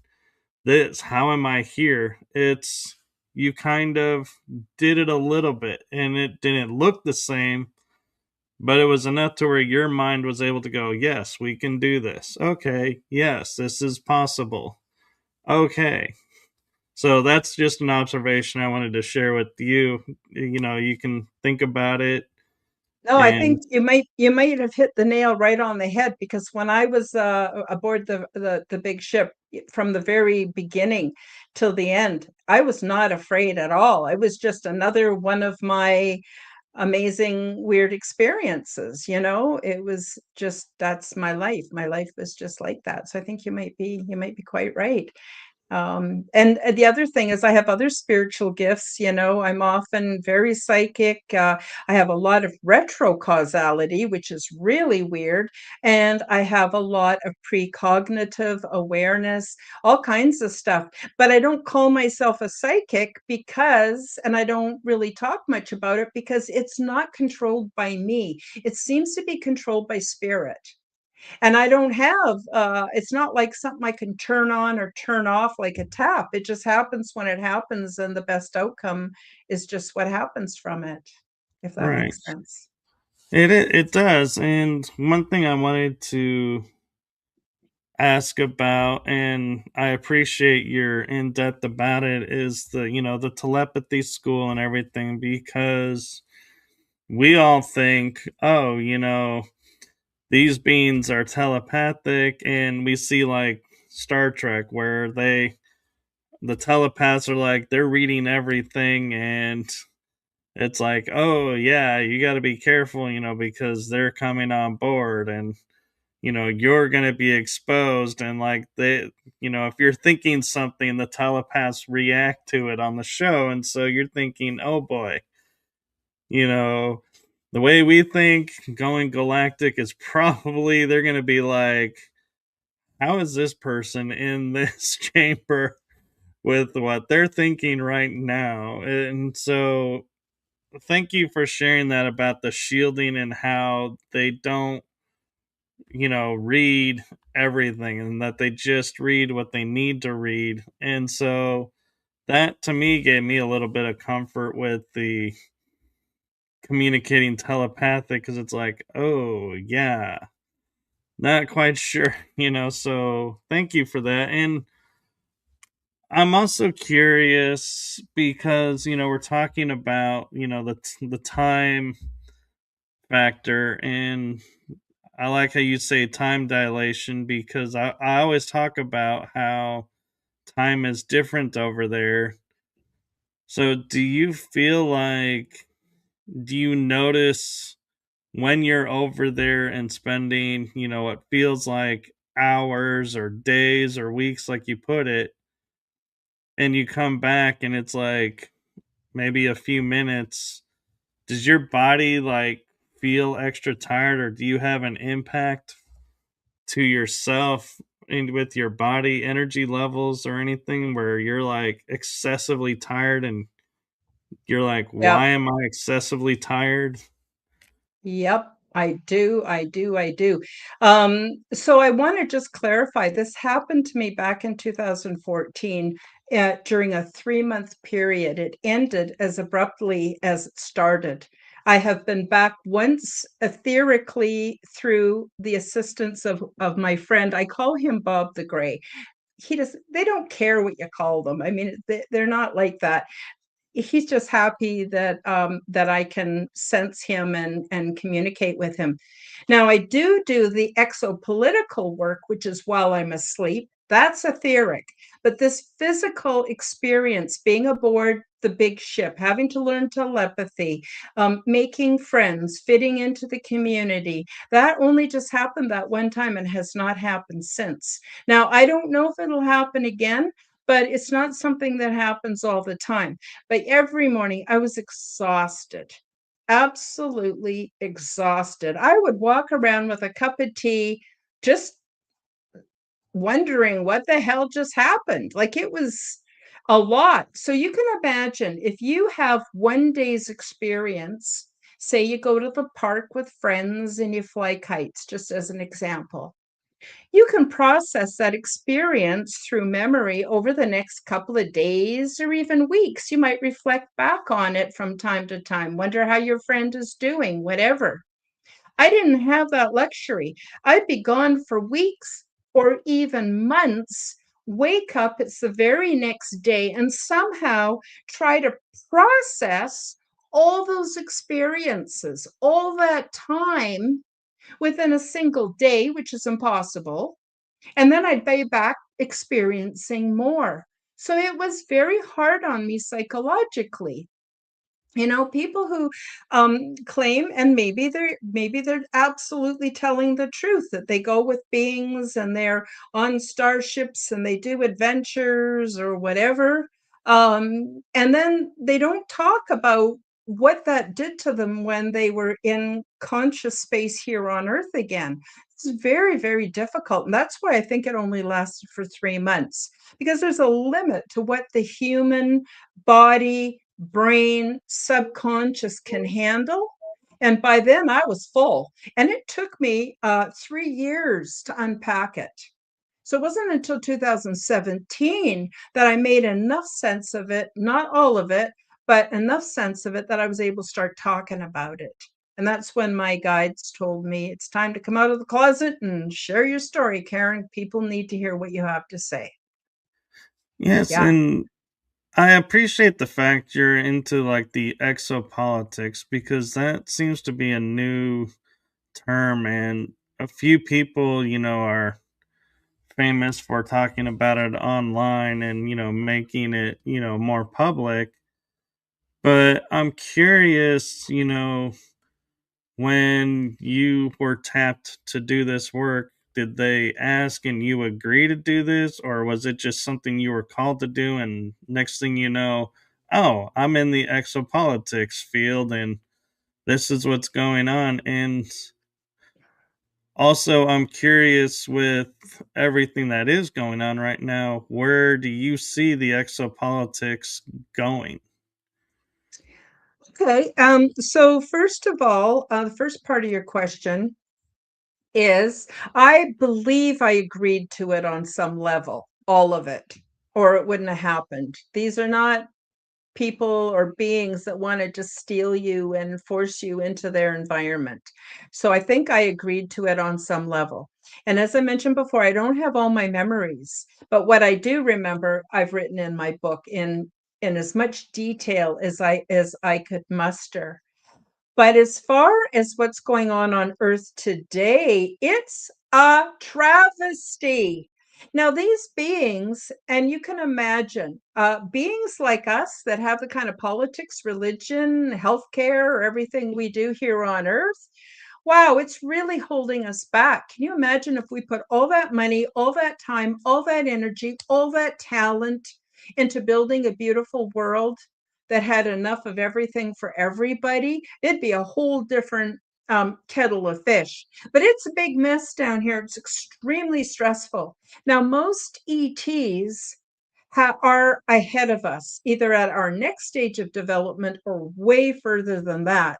this? How am I here? It's you kind of did it a little bit and it didn't look the same, but it was enough to where your mind was able to go, yes, we can do this. Okay, yes, this is possible. Okay, so that's just an observation I wanted to share with you. You can think about it. no, I And think you might have hit the nail right on the head because when I was aboard the big ship from the very beginning till the end, I was not afraid at all. I was just another one of my amazing weird experiences, it was just that's my life. My life was just like that. So I think you might be quite right. And the other thing is I have other spiritual gifts. I'm often very psychic. I have a lot of retro causality, which is really weird. And I have a lot of precognitive awareness, all kinds of stuff. But I don't call myself a psychic and I don't really talk much about it because it's not controlled by me. It seems to be controlled by spirit. And I don't have, it's not like something I can turn on or turn off like a tap. It just happens when it happens, and the best outcome is just what happens from it, if that right, makes sense. it does. And one thing I wanted to ask about, and I appreciate your in depth about it, is the telepathy school and everything, because we all think, oh, these beings are telepathic, and we see like Star Trek where the telepaths are like they're reading everything, and it's like, oh yeah, you got to be careful, because they're coming on board, and you're going to be exposed, and like if you're thinking something, the telepaths react to it on the show, and so you're thinking, oh boy, you know the way we think going galactic is probably they're going to be like, how is this person in this chamber with what they're thinking right now? And so thank you for sharing that about the shielding and how they don't, read everything, and that they just read what they need to read. And so that to me gave me a little bit of comfort with the communicating telepathic, because it's like, oh yeah, not quite sure, so thank you for that. And I'm also curious because we're talking about the time factor, and I like how you say time dilation, because I always talk about how time is different over there. So do you feel like, do you notice when you're over there and spending, what feels like hours or days or weeks, like you put it, and you come back and it's like maybe a few minutes, does your body like feel extra tired, or do you have an impact to yourself with your body energy levels or anything where you're like excessively tired and you're like, Yeah. why am I excessively tired? Yep, I do. So I want to just clarify, this happened to me back in 2014 during a 3-month period. It ended as abruptly as it started. I have been back once etherically through the assistance of my friend. I call him Bob the Gray. They don't care what you call them. I mean, they're not like that. He's just happy that I can sense him and communicate with him. Now I do the exopolitical work, which is while I'm asleep. That's etheric. But this physical experience, being aboard the big ship, having to learn telepathy, making friends, fitting into the community, that only just happened that one time and has not happened since. Now, I don't know if it'll happen again, but it's not something that happens all the time. But every morning I was exhausted, absolutely exhausted. I would walk around with a cup of tea, just wondering what the hell just happened. Like it was a lot. So you can imagine if you have one day's experience, say you go to the park with friends and you fly kites, just as an example, you can process that experience through memory over the next couple of days or even weeks. You might reflect back on it from time to time, wonder how your friend is doing, whatever. I didn't have that luxury. I'd be gone for weeks or even months, wake up, it's the very next day, and somehow try to process all those experiences, all that time within a single day, which is impossible. And then I'd be back experiencing more. So it was very hard on me psychologically. People who claim, and maybe they're absolutely telling the truth, that they go with beings and they're on starships and they do adventures or whatever, and then they don't talk about what that did to them when they were in conscious space here on Earth again. It's very, very difficult, and that's why I think it only lasted for 3 months, because there's a limit to what the human body, brain, subconscious can handle. And by then I was full. And it took me 3 years to unpack it. So it wasn't until 2017 that I made enough sense of it, not all of it, but enough sense of it that I was able to start talking about it. And that's when my guides told me it's time to come out of the closet and share your story, Karen. People need to hear what you have to say. Yes, Yeah. and I appreciate the fact you're into like the exopolitics because that seems to be a new term, and a few people, are famous for talking about it online and, making it, more public. But I'm curious, when you were tapped to do this work, did they ask and you agree to do this, or was it just something you were called to do? And next thing you know, oh, I'm in the exopolitics field and this is what's going on. And also, I'm curious with everything that is going on right now, where do you see the exopolitics going? Okay. So first of all, the first part of your question is, I believe I agreed to it on some level, all of it, or it wouldn't have happened. These are not people or beings that want to just steal you and force you into their environment. So I think I agreed to it on some level. And as I mentioned before, I don't have all my memories, but what I do remember, I've written in my book in as much detail as I could muster. But as far as what's going on Earth today, it's a travesty. Now, these beings, and you can imagine beings like us that have the kind of politics, religion, healthcare, everything we do here on Earth, wow, it's really holding us back. Can you imagine if we put all that money, all that time, all that energy, all that talent into building a beautiful world that had enough of everything for everybody? It'd be a whole different kettle of fish. But it's a big mess down here. It's extremely stressful. Now, most ETs are ahead of us, either at our next stage of development or way further than that.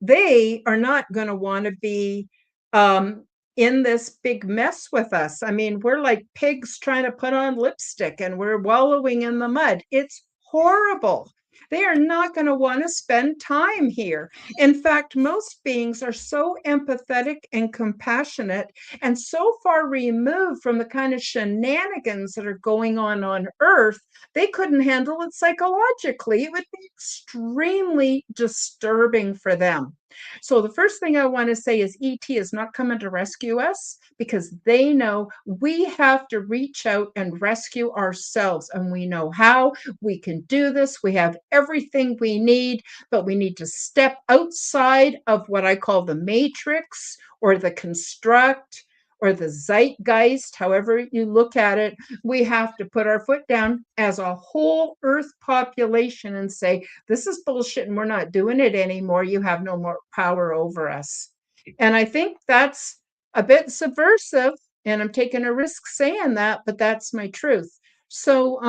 They are not going to want to be in this big mess with us. I mean, we're like pigs trying to put on lipstick and we're wallowing in the mud. It's horrible. They are not going to want to spend time here. In fact, most beings are so empathetic and compassionate and so far removed from the kind of shenanigans that are going on Earth, they couldn't handle it psychologically. It would be extremely disturbing for them. So the first thing I want to say is ET is not coming to rescue us because they know we have to reach out and rescue ourselves. And we know how. We can do this. We have everything we need, but we need to step outside of what I call the matrix or the construct or the zeitgeist, however you look at it. We have to put our foot down as a whole Earth population and say, this is bullshit and we're not doing it anymore. You have no more power over us. And I think that's a bit subversive, and I'm taking a risk saying that, but that's my truth. So,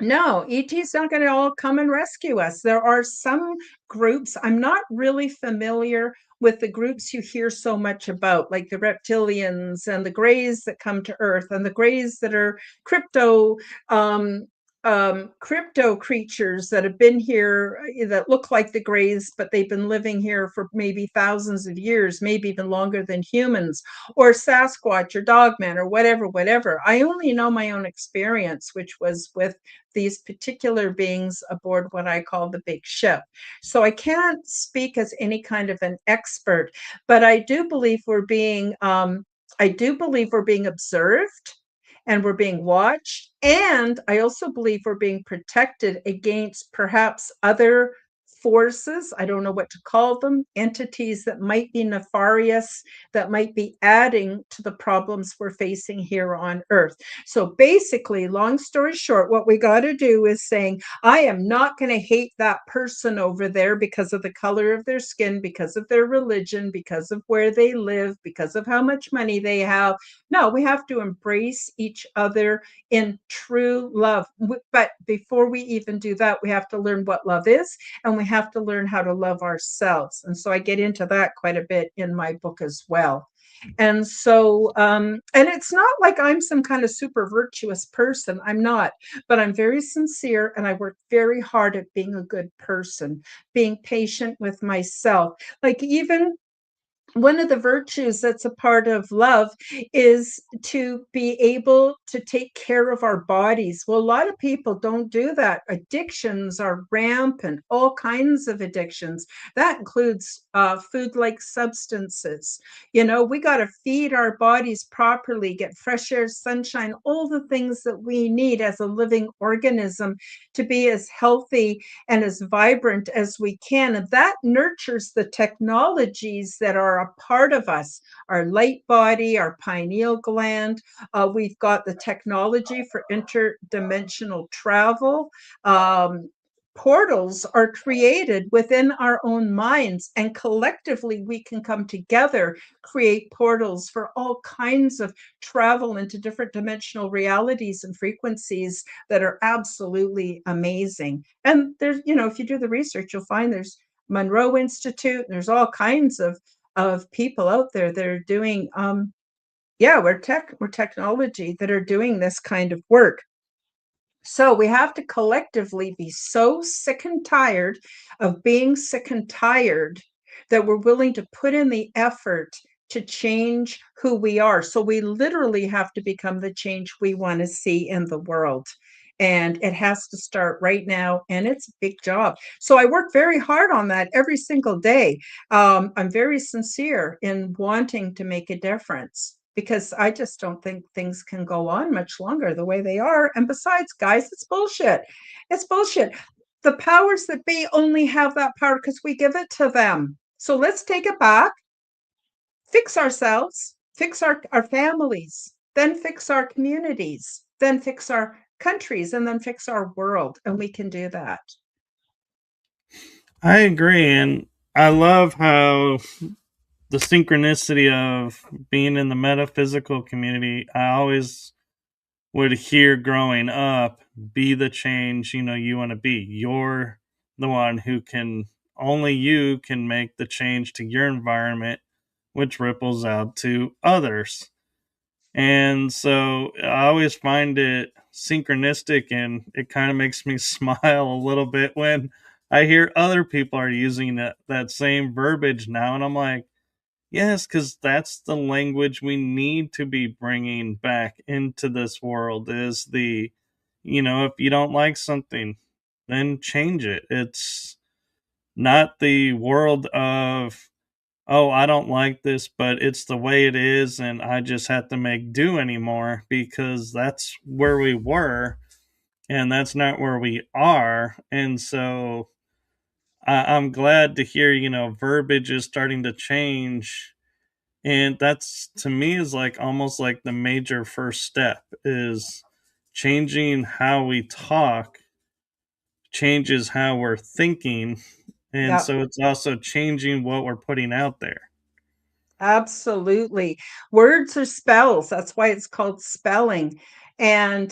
no, ET's not going to all come and rescue us. There are some groups, I'm not really familiar with the groups you hear so much about, like the reptilians and the Greys that come to Earth and the Greys that are crypto creatures that have been here that look like the Greys, but they've been living here for maybe thousands of years, maybe even longer than humans, or Sasquatch or Dogman or whatever. I only know my own experience, which was with these particular beings aboard what I call the big ship. So I can't speak as any kind of an expert, but I do believe we're being observed and we're being watched. And I also believe we're being protected against perhaps other forces, I don't know what to call them, entities that might be nefarious, that might be adding to the problems we're facing here on Earth. So basically, long story short, what we got to do is saying, I am not going to hate that person over there because of the color of their skin, because of their religion, because of where they live, because of how much money they have. No, we have to embrace each other in true love. But before we even do that, we have to learn what love is, and we have to learn how to love ourselves. And so I get into that quite a bit in my book as well. And so, and it's not like I'm some kind of super virtuous person. I'm not, but I'm very sincere and I work very hard at being a good person, being patient with myself. Like, even one of the virtues that's a part of love is to be able to take care of our bodies. Well, a lot of people don't do that. Addictions are rampant, all kinds of addictions. That includes food-like substances. You know, we got to feed our bodies properly, get fresh air, sunshine, all the things that we need as a living organism to be as healthy and as vibrant as we can. And that nurtures the technologies that are a part of us, our light body, our pineal gland. We've got the technology for interdimensional travel. Portals are created within our own minds, and collectively we can come together, create portals for all kinds of travel into different dimensional realities and frequencies that are absolutely amazing. And there's, you know, if you do the research, you'll find there's Monroe Institute, and there's all kinds of people out there that are doing we're technology that are doing this kind of work. So we have to collectively be so sick and tired of being sick and tired that we're willing to put in the effort to change who we are. So we literally have to become the change we want to see in the world. And it has to start right now, and it's a big job. So I work very hard on that every single day. I'm very sincere in wanting to make a difference, because I just don't think things can go on much longer the way they are. And besides, guys, it's bullshit. It's bullshit. The powers that be only have that power because we give it to them. So let's take it back, fix ourselves, fix our families, then fix our communities, then fix our countries, and then fix our world. And we can do that. I agree, and I love how the synchronicity of being in the metaphysical community, I always would hear growing up, be the change, you want to be. You're the one who can, only you can make the change to your environment, which ripples out to others. And so I always find it synchronistic, and it kind of makes me smile a little bit when I hear other people are using that same verbiage now. And I'm like, yes, because that's the language we need to be bringing back into this world is if you don't like something, then change it. It's not the world of, oh, I don't like this, but it's the way it is, and I just have to make do anymore, because that's where we were, and that's not where we are. And so I'm glad to hear, verbiage is starting to change. And that's, to me, is like almost like the major first step is changing how we talk changes how we're thinking. And Yeah. so it's also changing what we're putting out there. Absolutely. Words are spells. That's why it's called spelling. And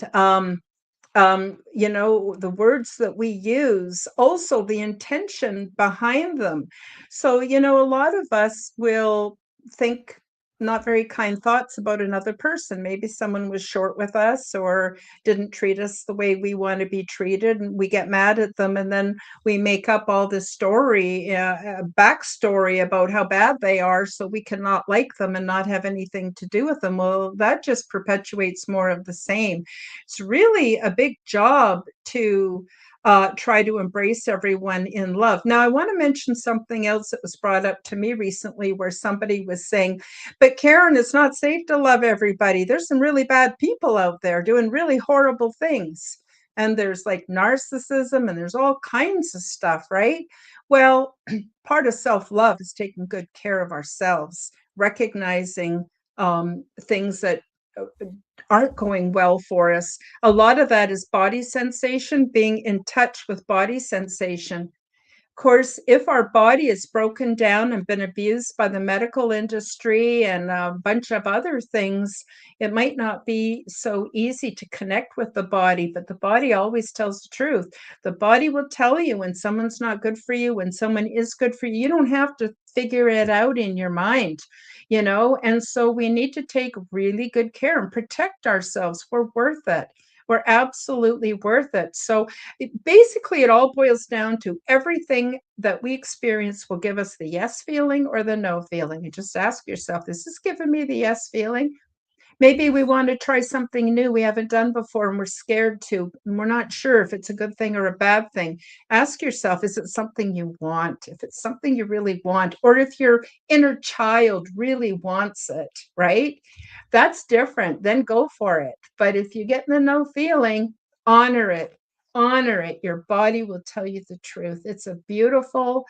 the words that we use, also the intention behind them. So, a lot of us will think not very kind thoughts about another person. Maybe someone was short with us or didn't treat us the way we want to be treated, and we get mad at them, and then we make up all this story, a backstory about how bad they are, so we cannot like them and not have anything to do with them. Well, that just perpetuates more of the same. It's really a big job to try to embrace everyone in love. Now, I want to mention something else that was brought up to me recently where somebody was saying, but Karen, it's not safe to love everybody. There's some really bad people out there doing really horrible things. And there's like narcissism and there's all kinds of stuff, right? Well, part of self love is taking good care of ourselves, recognizing things that aren't going well for us. A lot of that is body sensation, being in touch with body sensation. Of course, if our body is broken down and been abused by the medical industry and a bunch of other things, it might not be so easy to connect with the body, but the body always tells the truth. The body will tell you when someone's not good for you, when someone is good for you. You don't have to figure it out in your mind. And so we need to take really good care and protect ourselves. We're worth it. We're absolutely worth it. So basically, it all boils down to everything that we experience will give us the yes feeling or the no feeling. You just ask yourself, is this giving me the yes feeling? Maybe we want to try something new we haven't done before and we're scared to, and we're not sure if it's a good thing or a bad thing. Ask yourself, is it something you want? If it's something you really want, or if your inner child really wants it, right? That's different. Then go for it. But if you get the no feeling, honor it. Honor it. Your body will tell you the truth. It's a beautiful,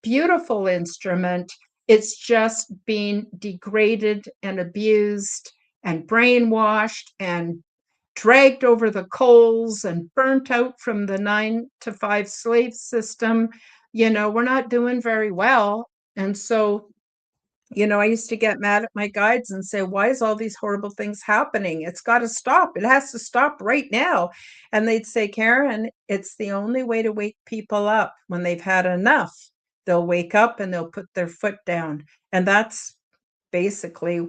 beautiful instrument. It's just being degraded and abused and brainwashed and dragged over the coals and burnt out from the 9 to 5 slave system. We're not doing very well. And so, I used to get mad at my guides and say, why is all these horrible things happening? It's got to stop. It has to stop right now. And they'd say, Karen, it's the only way to wake people up. When they've had enough, they'll wake up and they'll put their foot down. And that's basically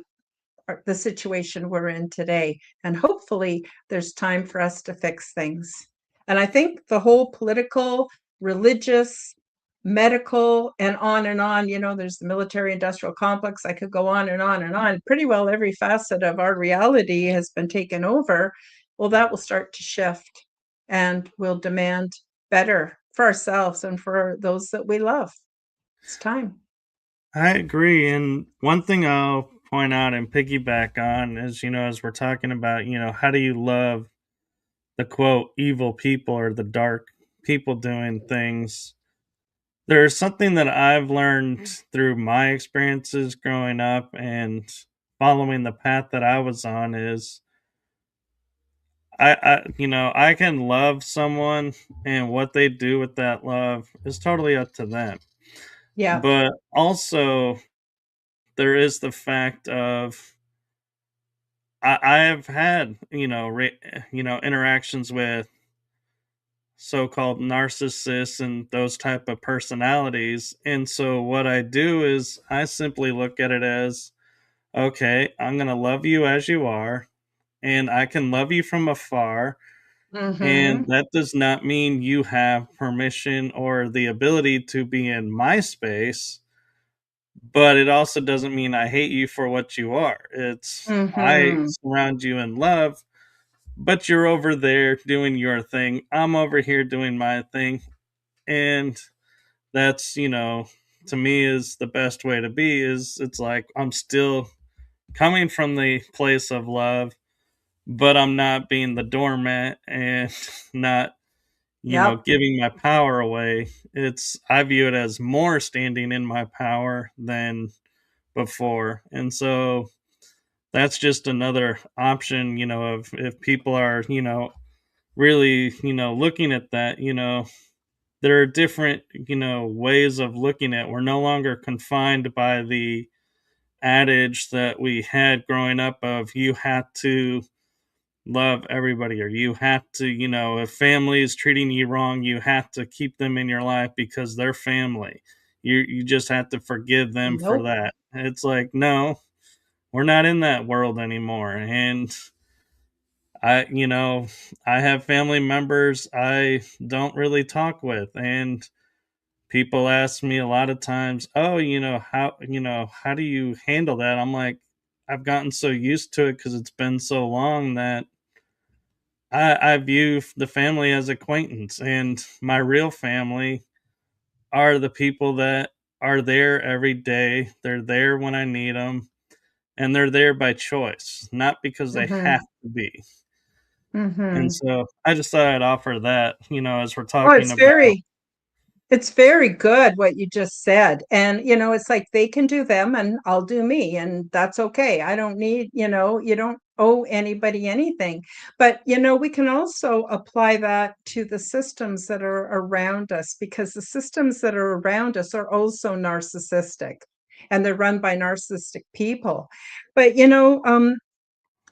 the situation we're in today. And hopefully, there's time for us to fix things. And I think the whole political, religious, medical, and on, there's the military industrial complex. I could go on and on and on. Pretty well every facet of our reality has been taken over. Well, that will start to shift and we'll demand better for ourselves and for those that we love. It's time. I agree. And one thing I'll point out and piggyback on is, as we're talking about, how do you love the quote evil people or the dark people doing things? There's something that I've learned through my experiences growing up and following the path that I was on is I can love someone, and what they do with that love is totally up to them. Yeah. But also there is the fact of I have had, interactions with so-called narcissists and those type of personalities. And so what I do is I simply look at it as, okay, I'm going to love you as you are, and I can love you from afar. And Mhm. that does not mean you have permission or the ability to be in my space, but it also doesn't mean I hate you for what you are. It's I Mhm. surround you in love, but you're over there doing your thing. I'm over here doing my thing. And that's, to me is the best way to be is it's like I'm still coming from the place of love, but I'm not being the doormat and not, Yep. giving my power away. It's I view it as more standing in my power than before. And so that's just another option, of if people are, really, looking at that, there are different, ways of looking at. We're no longer confined by the adage that we had growing up of you have to love everybody, or you have to, if family is treating you wrong, you have to keep them in your life because they're family. You just have to forgive them for Nope. that. It's like, no, we're not in that world anymore. And I, I have family members I don't really talk with, and people ask me a lot of times, "Oh, how do you handle that?" I'm like, I've gotten so used to it because it's been so long that I view the family as acquaintance, and my real family are the people that are there every day. They're there when I need them, and they're there by choice, not because they have Mhm. to be. And Mhm. so I just thought I'd offer that, as we're Oh, talking about. it's very good what you just said. And, it's like they can do them and I'll do me, and that's okay. I don't need, you don't owe anybody anything. But, we can also apply that to the systems that are around us, because the systems that are around us are also narcissistic, and they're run by narcissistic people. But,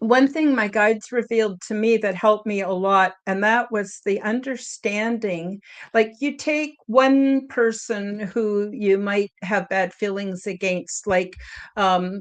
one thing my guides revealed to me that helped me a lot, and that was the understanding. Like, you take one person who you might have bad feelings against, like,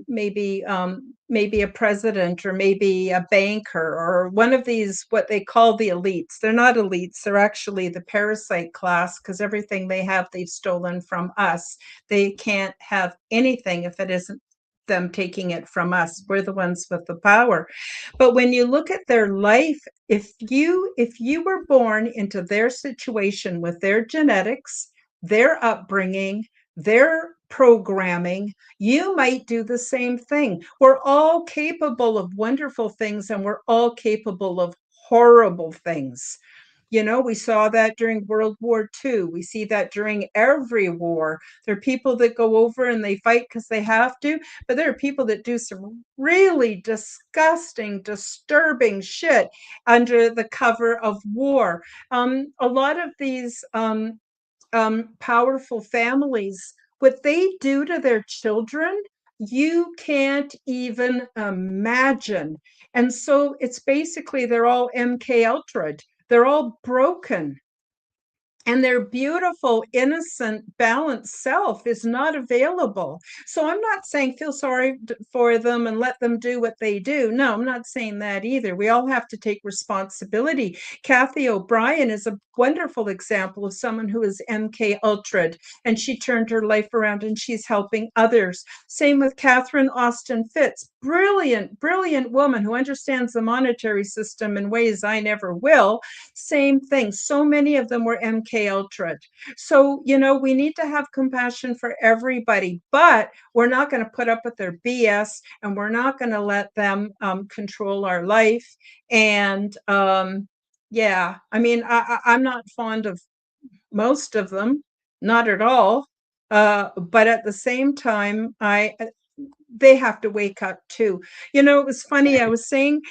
maybe a president, or maybe a banker, or one of these, what they call the elites. They're not elites, they're actually the parasite class, because everything they have, they've stolen from us. They can't have anything if it isn't them taking it from us. We're the ones with the power. But when you look at their life, if you were born into their situation with their genetics, their upbringing, their programming, you might do the same thing. We're all capable of wonderful things, and we're all capable of horrible things. We saw that during World War II. We see that during every war. There are people that go over and they fight because they have to, but there are people that do some really disgusting, disturbing shit under the cover of war. A lot of these powerful families, what they do to their children, you can't even imagine. And so it's basically they're all MK Ultra. They're all broken, and their beautiful, innocent, balanced self is not available. So I'm not saying feel sorry for them and let them do what they do. No, I'm not saying that either. We all have to take responsibility. Kathy O'Brien is a wonderful example of someone who is MK Ultra, and she turned her life around and she's helping others. Same with Catherine Austin Fitts. Brilliant, brilliant woman who understands the monetary system in ways I never will. Same thing. So many of them were MK Ultra. So, we need to have compassion for everybody, but we're not going to put up with their BS, and we're not going to let them control our life. And yeah, I mean, I'm not fond of most of them, not at all. But at the same time, they have to wake up too. It was funny. I was saying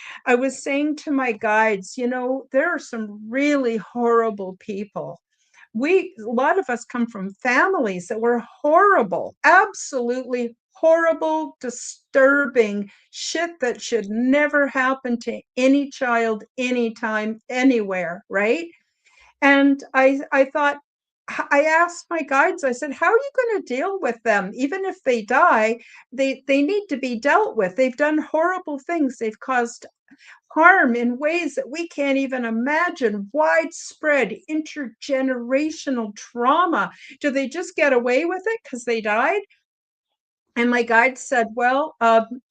to my guides, there are some really horrible people. A lot of us come from families that were horrible, absolutely horrible, disturbing shit that should never happen to any child, anytime, anywhere, right? And I thought, I asked my guides, I said, how are you going to deal with them? Even if they die, they need to be dealt with. They've done horrible things. They've caused harm in ways that we can't even imagine, widespread intergenerational trauma. Do they just get away with it because they died? And my guide said, well,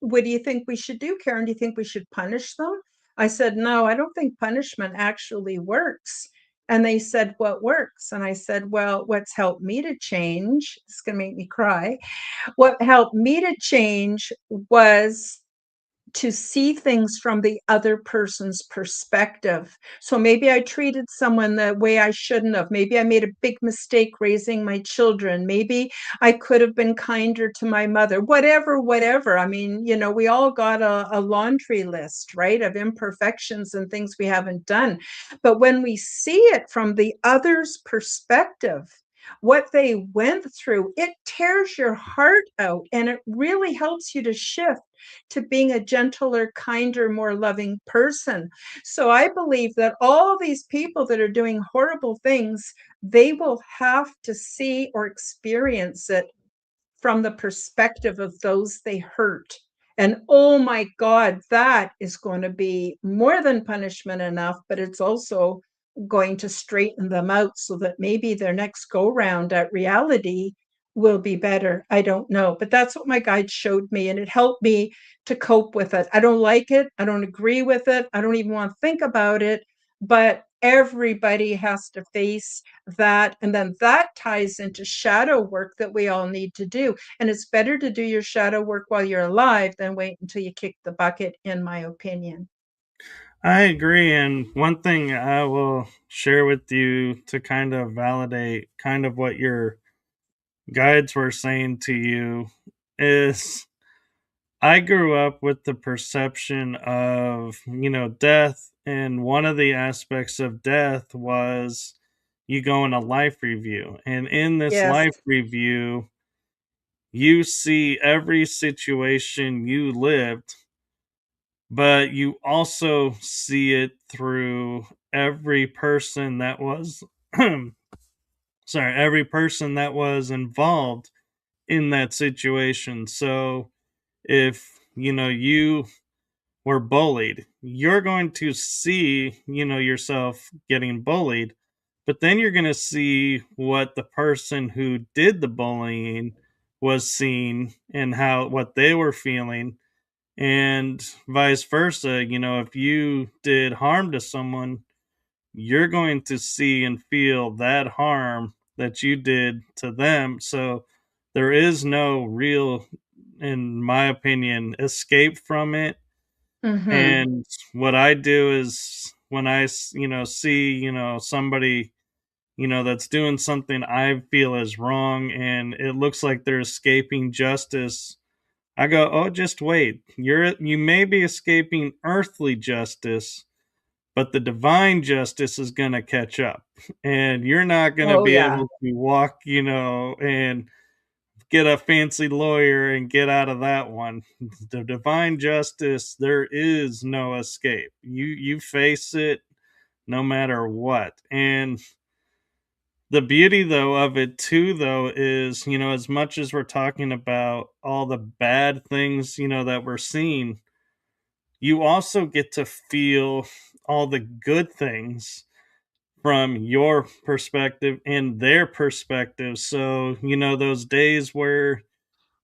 what do you think we should do, Karen? Do you think we should punish them? I said, no, I don't think punishment actually works. And they said, what works? And I said, well, what's helped me to change, it's going to make me cry. What helped me to change was to see things from the other person's perspective. So maybe I treated someone the way I shouldn't have. Maybe I made a big mistake raising my children. Maybe I could have been kinder to my mother. Whatever. I mean, we all got a laundry list, right, of imperfections and things we haven't done. But when we see it from the other's perspective, what they went through, it tears your heart out, and it really helps you to shift to being a gentler, kinder, more loving person. So I believe that all these people that are doing horrible things, they will have to see or experience it from the perspective of those they hurt. And oh my God, that is going to be more than punishment enough, but it's also going to straighten them out so that maybe their next go round at reality will be better. I don't know. But that's what my guide showed me, and it helped me to cope with it. I don't like it. I don't agree with it. I don't even want to think about it. But everybody has to face that. And then that ties into shadow work that we all need to do. And it's better to do your shadow work while you're alive than wait until you kick the bucket, in my opinion. I agree. And one thing I will share with you to kind of validate kind of what your guides were saying to you is I grew up with the perception of, death. And one of the aspects of death was you go in a life review. And in this Yes. life review, you see every situation you lived, but you also see it through every person that was, sorry, every person that was involved in that situation. So if, you were bullied, you're going to see, yourself getting bullied, but then you're going to see what the person who did the bullying was seeing and how what they were feeling, and vice versa. If you did harm to someone, you're going to see and feel that harm that you did to them. So there is no real, in my opinion, escape from it. Mm-hmm. And what I do is when see, somebody, that's doing something I feel is wrong and it looks like they're escaping justice, I go, "Oh, just wait. You may be escaping earthly justice, but the divine justice is going to catch up. And you're not going to Oh, be yeah. able to walk, and get a fancy lawyer and get out of that one. The divine justice, there is no escape. You face it no matter what." And the beauty though of it too though is, as much as we're talking about all the bad things, that we're seeing, you also get to feel all the good things from your perspective and their perspective. So, those days where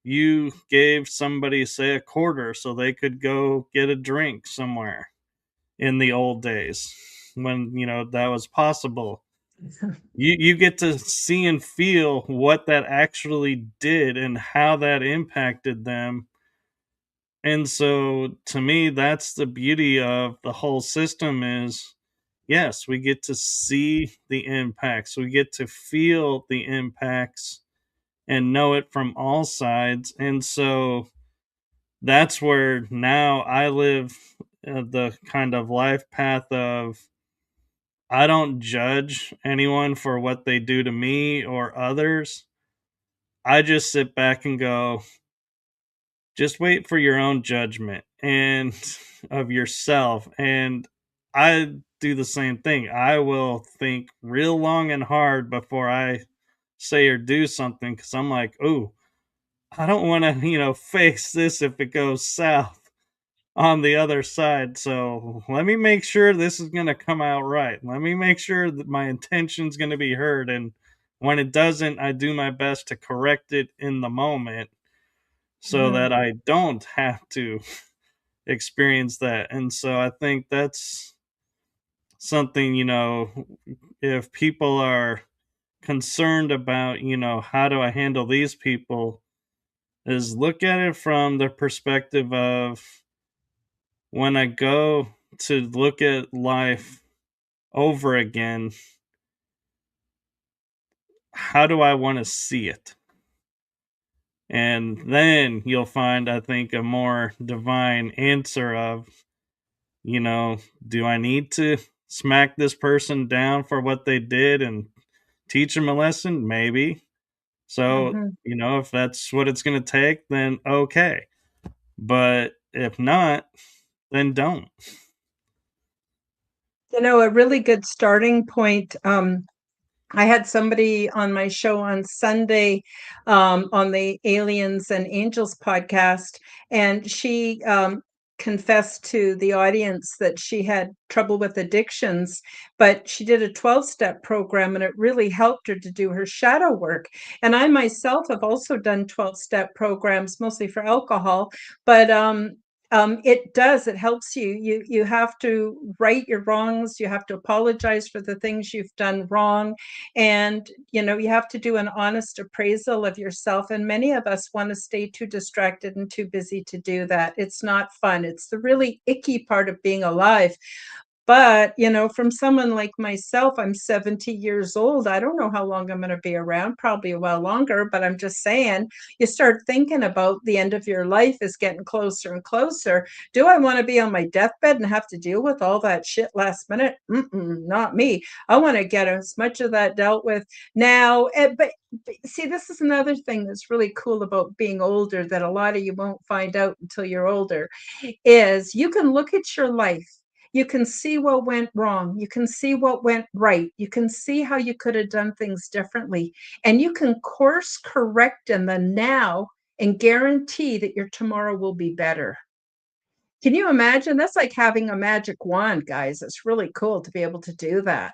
you gave somebody, say, a quarter so they could go get a drink somewhere in the old days when, that was possible. You get to see and feel what that actually did and how that impacted them. And so to me, that's the beauty of the whole system is yes, we get to see the impacts. We get to feel the impacts and know it from all sides. And so that's where now I live the kind of life path of I don't judge anyone for what they do to me or others. I just sit back and go, just wait for your own judgment and of yourself. And I do the same thing. I will think real long and hard before I say or do something because I'm like, oh, I don't want to, face this if it goes south on the other side. So let me make sure this is going to come out right. Let me make sure that my intention's going to be heard. And when it doesn't, I do my best to correct it in the moment so Mhm. that I don't have to experience that. And so I think that's something, if people are concerned about, how do I handle these people, is look at it from the perspective of when I go to look at life over again, how do I want to see it? And then you'll find, I think, a more divine answer of, you know, do I need to smack this person down for what they did and teach them a lesson? Maybe. So, Mhm. if that's what it's going to take, then okay. But if not, then don't. A really good starting point. I had somebody on my show on Sunday, on the Aliens and Angels podcast, and she confessed to the audience that she had trouble with addictions, but she did a 12-step program and it really helped her to do her shadow work. And I myself have also done 12-step programs, mostly for alcohol, but it helps you. You have to right your wrongs. You have to apologize for the things you've done wrong, and you have to do an honest appraisal of yourself, and many of us want to stay too distracted and too busy to do that. It's not fun. It's the really icky part of being alive. But, from someone like myself, I'm 70 years old. I don't know how long I'm going to be around, probably a while longer, but I'm just saying, you start thinking about the end of your life is getting closer and closer. Do I want to be on my deathbed and have to deal with all that shit last minute? Not me. I want to get as much of that dealt with now. But see, this is another thing that's really cool about being older that a lot of you won't find out until you're older, is you can look at your life. You can see what went wrong. You can see what went right. You can see how you could have done things differently. And you can course correct in the now and guarantee that your tomorrow will be better. Can you imagine? That's like having a magic wand, guys. It's really cool to be able to do that.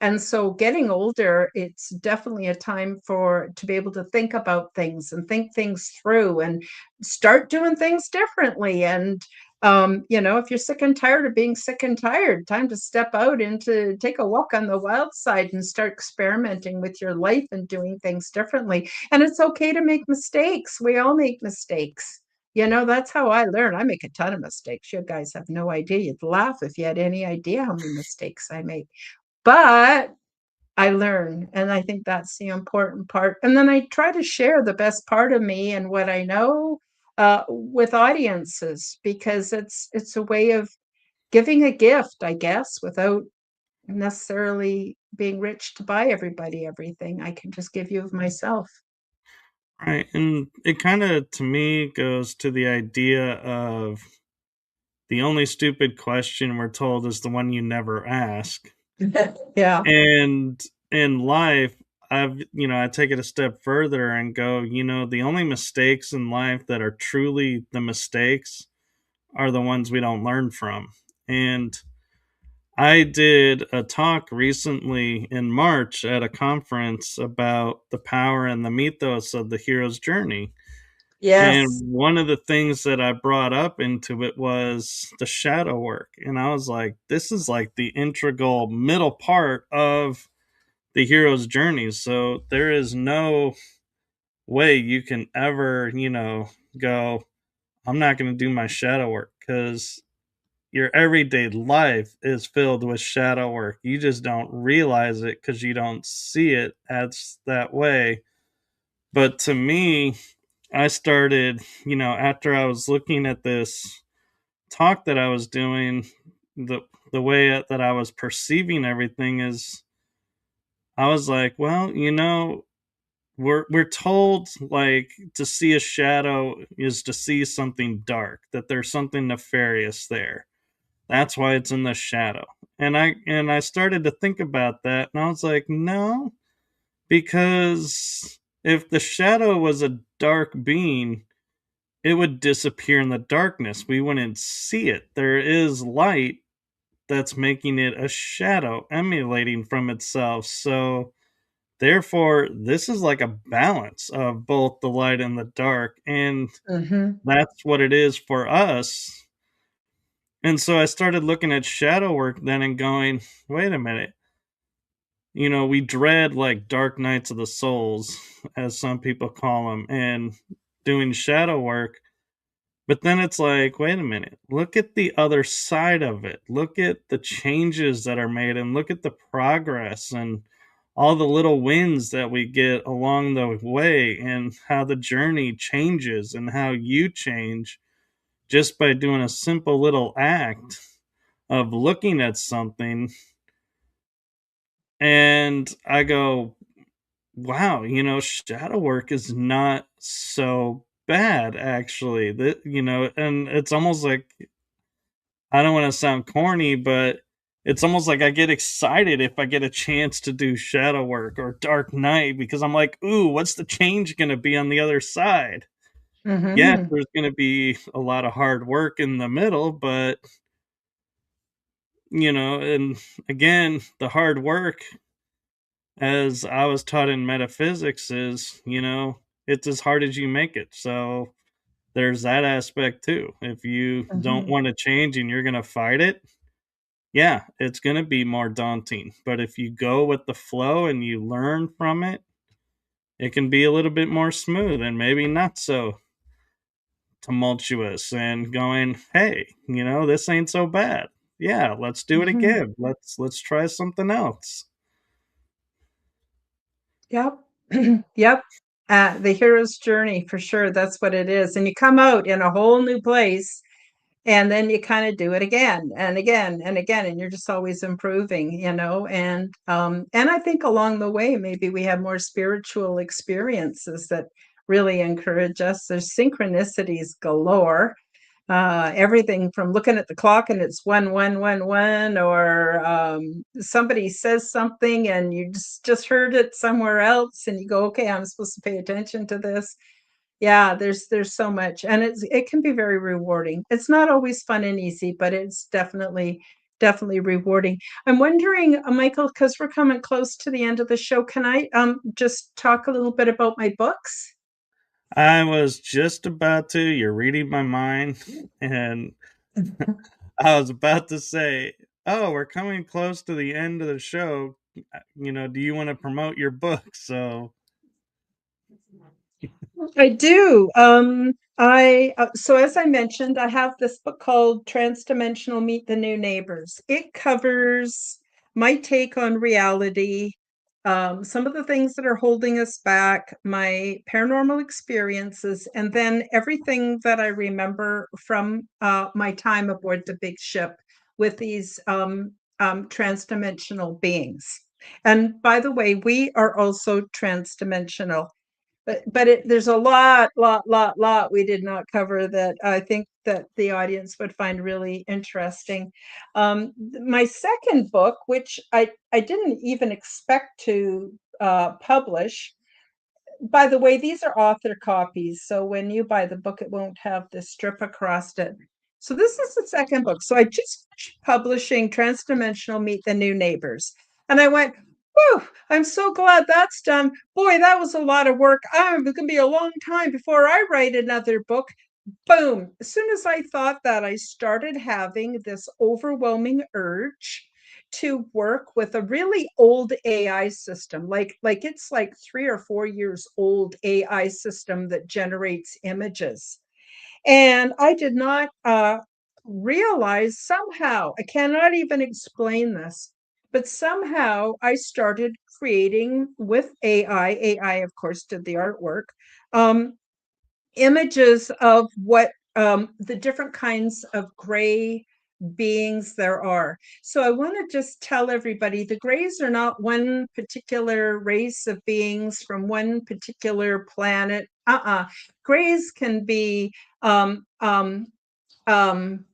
And so getting older, it's definitely a time for to be able to think about things and think things through and start doing things differently. And if you're sick and tired of being sick and tired, time to step out and to take a walk on the wild side and start experimenting with your life and doing things differently. And it's okay to make mistakes. We all make mistakes. That's how I learn. I make a ton of mistakes. You guys have no idea. You'd laugh if you had any idea how many mistakes I make. But I learn, and I think that's the important part. And then I try to share the best part of me and what I know with audiences, because it's a way of giving a gift, I guess, without necessarily being rich to buy everybody everything. I can just give you of myself. Right. And it kind of, to me, goes to the idea of the only stupid question we're told is the one you never ask. Yeah. And in life, I take it a step further and go, the only mistakes in life that are truly the mistakes are the ones we don't learn from. And I did a talk recently in March at a conference about the power and the mythos of the hero's journey. And Yes. one of the things that I brought up into it was the shadow work. And I was like, this is like the integral middle part of the hero's journey. So there is no way you can ever, go, I'm not going to do my shadow work, because your everyday life is filled with shadow work. You just don't realize it because you don't see it as that way. But to me, I started, after I was looking at this talk that I was doing, the way that I was perceiving everything is, I was like, well, we're told like to see a shadow is to see something dark, that there's something nefarious there. That's why it's in the shadow. And I started to think about that, and I was like, no, because if the shadow was a dark being, it would disappear in the darkness. We wouldn't see it. There is light that's making it a shadow emulating from itself. So therefore, this is like a balance of both the light and the dark, and Mm-hmm. that's what it is for us. And so I started looking at shadow work then and going, wait a minute. We dread like dark nights of the souls, as some people call them, and doing shadow work. But then it's like, wait a minute, look at the other side of it. Look at the changes that are made and look at the progress and all the little wins that we get along the way and how the journey changes and how you change just by doing a simple little act of looking at something. And I go, wow, shadow work is not so bad actually. And it's almost like, I don't want to sound corny, but it's almost like I get excited if I get a chance to do shadow work or dark night because I'm like, ooh, what's the change going to be on the other side? Yes, Mm-hmm. there's going to be a lot of hard work in the middle, but and again, the hard work, as I was taught in metaphysics, is, it's as hard as you make it. So there's that aspect too. If you don't Mm-hmm. want to change and you're going to fight it, yeah, it's going to be more daunting. But if you go with the flow and you learn from it, it can be a little bit more smooth and maybe not so tumultuous and going, hey, this ain't so bad. Yeah, let's do it Mm-hmm. again. Let's try something else. Yep. Yep. The hero's journey for sure. That's what it is. And you come out in a whole new place and then you kind of do it again and again and again, and you're just always improving, and I think along the way maybe we have more spiritual experiences that really encourage us. There's synchronicities galore. Everything from looking at the clock and it's 1 1 1 1, or somebody says something and you just heard it somewhere else and you go, okay, I'm supposed to pay attention to this. Yeah, there's so much, and it can be very rewarding. It's not always fun and easy, but it's definitely rewarding. I'm wondering, Michael, because we're coming close to the end of the show, can I just talk a little bit about my books? I was just about to. You're reading my mind. And I was about to say, oh, we're coming close to the end of the show. Do you want to promote your book? So, I do. I so as I mentioned, I have this book called Transdimensional Meet the New Neighbors. It covers my take on reality, some of the things that are holding us back, my paranormal experiences, and then everything that I remember from my time aboard the big ship with these transdimensional beings. And by the way, we are also transdimensional, but there's a lot we did not cover that I think that the audience would find really interesting. My second book, which I didn't even expect to publish. By the way, these are author copies, so when you buy the book, it won't have the strip across it. So this is the second book. So I just finished publishing Transdimensional Meet the New Neighbors, and I went, whew, I'm so glad that's done. Boy, that was a lot of work. It's going to be a long time before I write another book. Boom. As soon as I thought that, I started having this overwhelming urge to work with a really old AI system, like it's like 3 or 4 years old AI system that generates images. And I did not realize, somehow, I cannot even explain this, but somehow I started creating with AI. AI, of course, did the artwork, um, images of what the different kinds of gray beings there are. So I want to just tell everybody the Greys are not one particular race of beings from one particular planet. Greys can be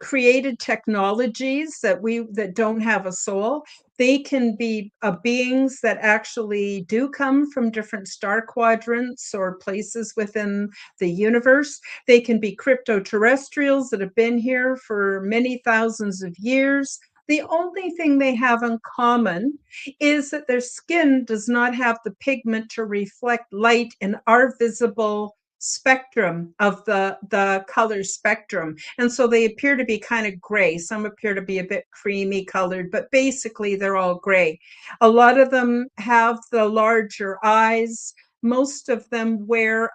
created technologies that don't have a soul. They can be beings that actually do come from different star quadrants or places within the universe. They can be cryptoterrestrials that have been here for many thousands of years. The only thing they have in common is that their skin does not have the pigment to reflect light in our visible spectrum of the color spectrum, and so they appear to be kind of gray. Some appear to be a bit creamy colored, but basically they're all gray. A lot of them have the larger eyes. Most of them wear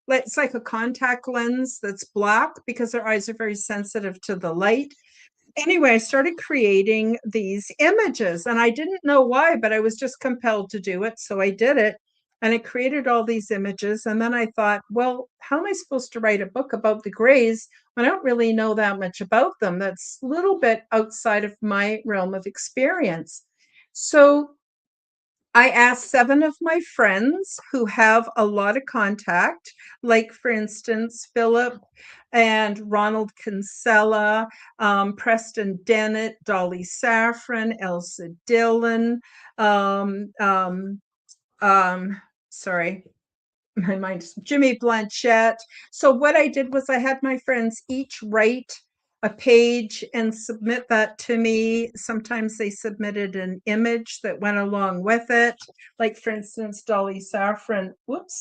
it's like a contact lens that's black because their eyes are very sensitive to the light. Anyway, I started creating these images and I didn't know why, but I was just compelled to do it. So I did it and I created all these images. And then I thought, well, how am I supposed to write a book about the Greys when I don't really know that much about them? That's a little bit outside of my realm of experience. So I asked 7 of my friends who have a lot of contact, like, for instance, Philip and Ronald Kinsella, Preston Dennett, Dolly Safran, Elsa Dillon, um, um, sorry, my mind, Jimmy Blanchette. So what I did was I had my friends each write a page and submit that to me. Sometimes they submitted an image that went along with it. Like, for instance, Dolly Safran,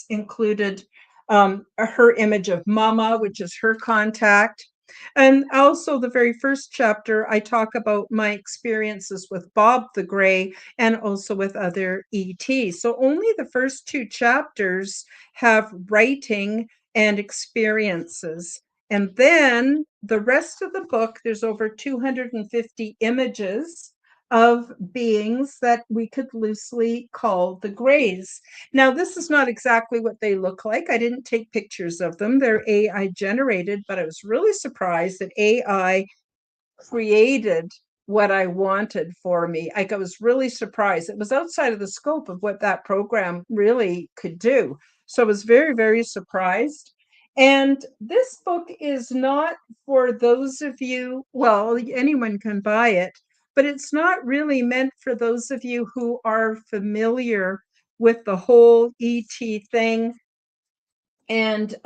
included her image of Mama, which is her contact. And also, the very first chapter, I talk about my experiences with Bob the Gray and also with other ETs. So, only the first 2 chapters have writing and experiences. And then the rest of the book, there's over 250 images of beings that we could loosely call the Greys. Now, this is not exactly what they look like. I didn't take pictures of them. They're AI generated, but I was really surprised that AI created what I wanted for me. Like, I was really surprised. It was outside of the scope of what that program really could do. So I was very, very surprised. And this book is not for those of you, well, anyone can buy it, but it's not really meant for those of you who are familiar with the whole ET thing and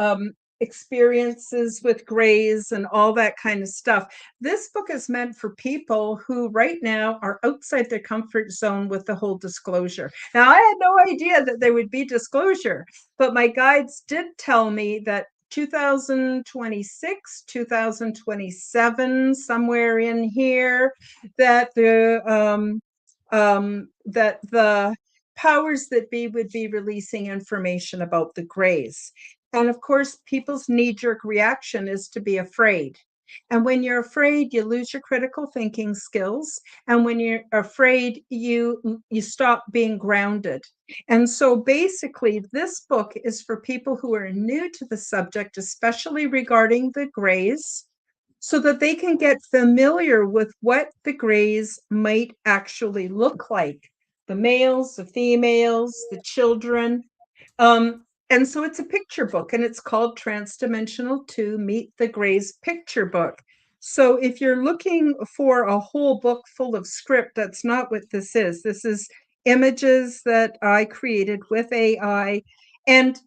experiences with Greys and all that kind of stuff. This book is meant for people who right now are outside their comfort zone with the whole disclosure. Now, I had no idea that there would be disclosure, but my guides did tell me that 2026, 2027, somewhere in here, that the powers that be would be releasing information about the Greys. And of course, people's knee-jerk reaction is to be afraid. And when you're afraid, you lose your critical thinking skills. And when you're afraid, you stop being grounded. And so basically, this book is for people who are new to the subject, especially regarding the Greys, so that they can get familiar with what the Greys might actually look like, the males, the females, the children. And so it's a picture book, and it's called Transdimensional 2 Meet the Greys Picture Book. So if you're looking for a whole book full of script, that's not what this is. This is images that I created with AI, and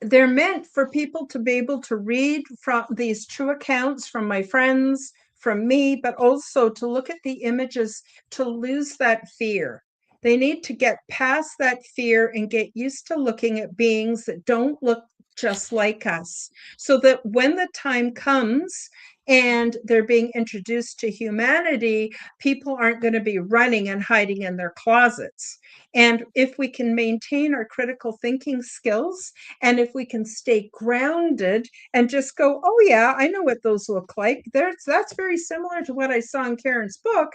they're meant for people to be able to read from these true accounts from my friends, from me, but also to look at the images to lose that fear. They need to get past that fear and get used to looking at beings that don't look just like us, so that when the time comes and they're being introduced to humanity, people aren't going to be running and hiding in their closets. And if we can maintain our critical thinking skills, and if we can stay grounded and just go, oh yeah, I know what those look like. That's very similar to what I saw in Karen's book.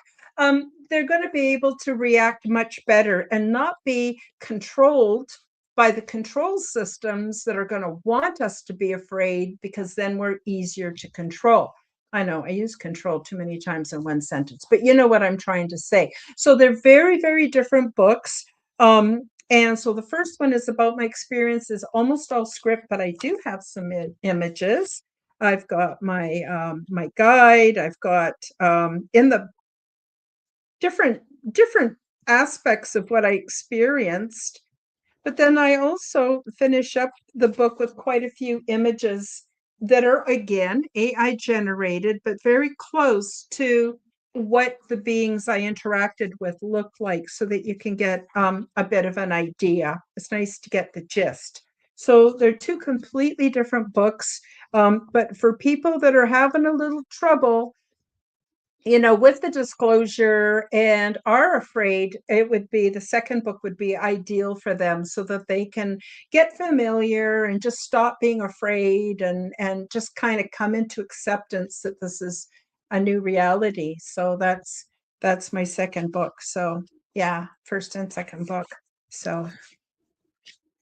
They're going to be able to react much better and not be controlled by the control systems that are going to want us to be afraid, because then we're easier to control. I know I use control too many times in one sentence, but you know what I'm trying to say. So they're very, very different books. And so the first one is about my experiences, almost all script, but I do have some images. I've got my guide. I've got in the different different aspects of what I experienced. But then I also finish up the book with quite a few images that are, again, AI generated, but very close to what the beings I interacted with looked like so that you can get a bit of an idea. It's nice to get the gist. So they're two completely different books. But for people that are having a little trouble, with the disclosure and are afraid, it would be the second book would be ideal for them so that they can get familiar and just stop being afraid and just kind of come into acceptance that this is a new reality. So that's my second book. So yeah, first and second book. So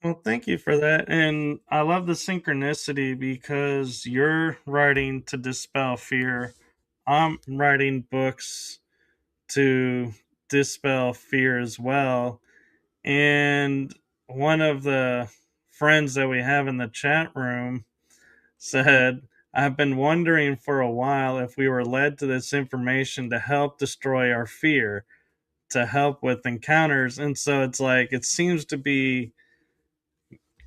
Well, thank you for that. And I love the synchronicity because you're writing to dispel fear. I'm writing books to dispel fear as well. And one of the friends that we have in the chat room said, I've been wondering for a while if we were led to this information to help destroy our fear, to help with encounters. And so it's like, it seems to be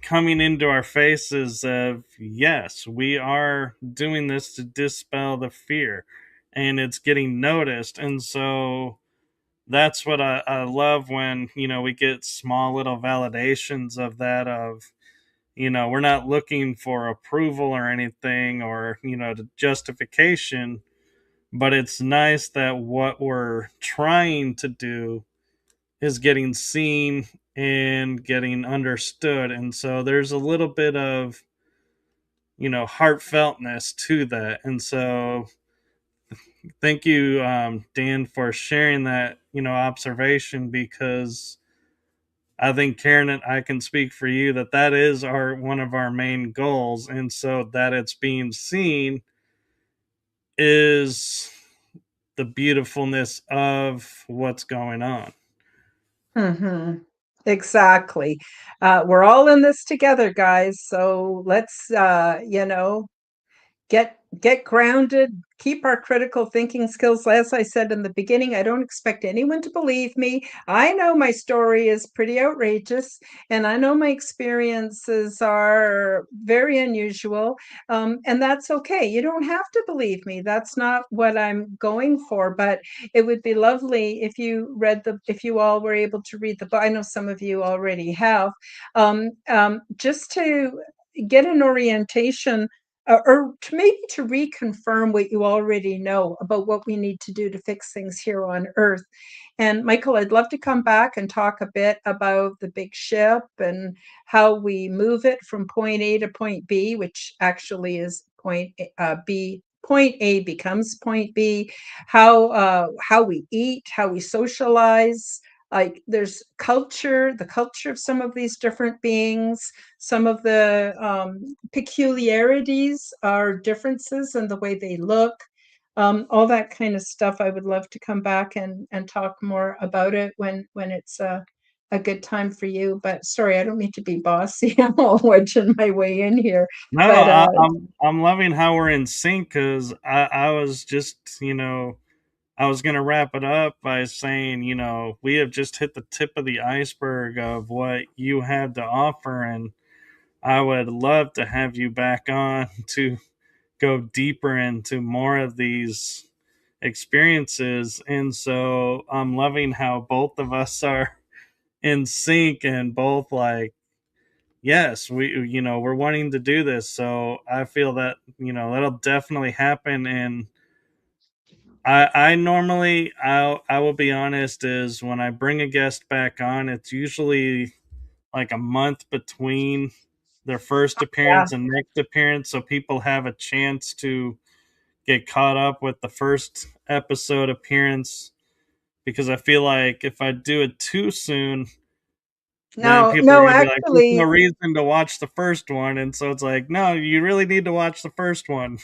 coming into our faces of, yes, we are doing this to dispel the fear and it's getting noticed. And so that's what I love when, we get small little validations of that, of, we're not looking for approval or anything, or, the justification, but it's nice that what we're trying to do is getting seen and getting understood. And so there's a little bit of, heartfeltness to that. And so thank you, Dan, for sharing that, observation, because I think Karen and I can speak for you that that is our one of our main goals. And so that it's being seen is the beautifulness of what's going on. mhm. Exactly. We're all in this together, guys. So let's get grounded, keep our critical thinking skills. As I said in the beginning, I don't expect anyone to believe me. I know my story is pretty outrageous, and I know my experiences are very unusual, and that's okay. You don't have to believe me. That's not what I'm going for, but it would be lovely if you all were able to read the book. I know some of you already have, just to get an orientation, or to maybe to reconfirm what you already know about what we need to do to fix things here on Earth. And Michael, I'd love to come back and talk a bit about the big ship and how we move it from point A to point B, which actually is point B. Point A becomes point B. How we eat, how we socialize. Like there's the culture of some of these different beings, some of the peculiarities are differences in the way they look, all that kind of stuff. I would love to come back and talk more about it when it's a good time for you. But sorry, I don't mean to be bossy. I'm all wedging my way in here. No, But I'm loving how we're in sync, because I was just, I was going to wrap it up by saying, we have just hit the tip of the iceberg of what you have to offer. And I would love to have you back on to go deeper into more of these experiences. And so I'm loving how both of us are in sync and both like, yes, we're wanting to do this. So I feel that, that'll definitely happen. And I normally, I will be honest, is when I bring a guest back on, it's usually like a month between their first yeah, appearance and next appearance, so people have a chance to get caught up with the first episode appearance. Because I feel like if I do it too soon, then no, people are no, gonna be like, "There's no actually, reason to watch the first one," and so it's like, no, you really need to watch the first one.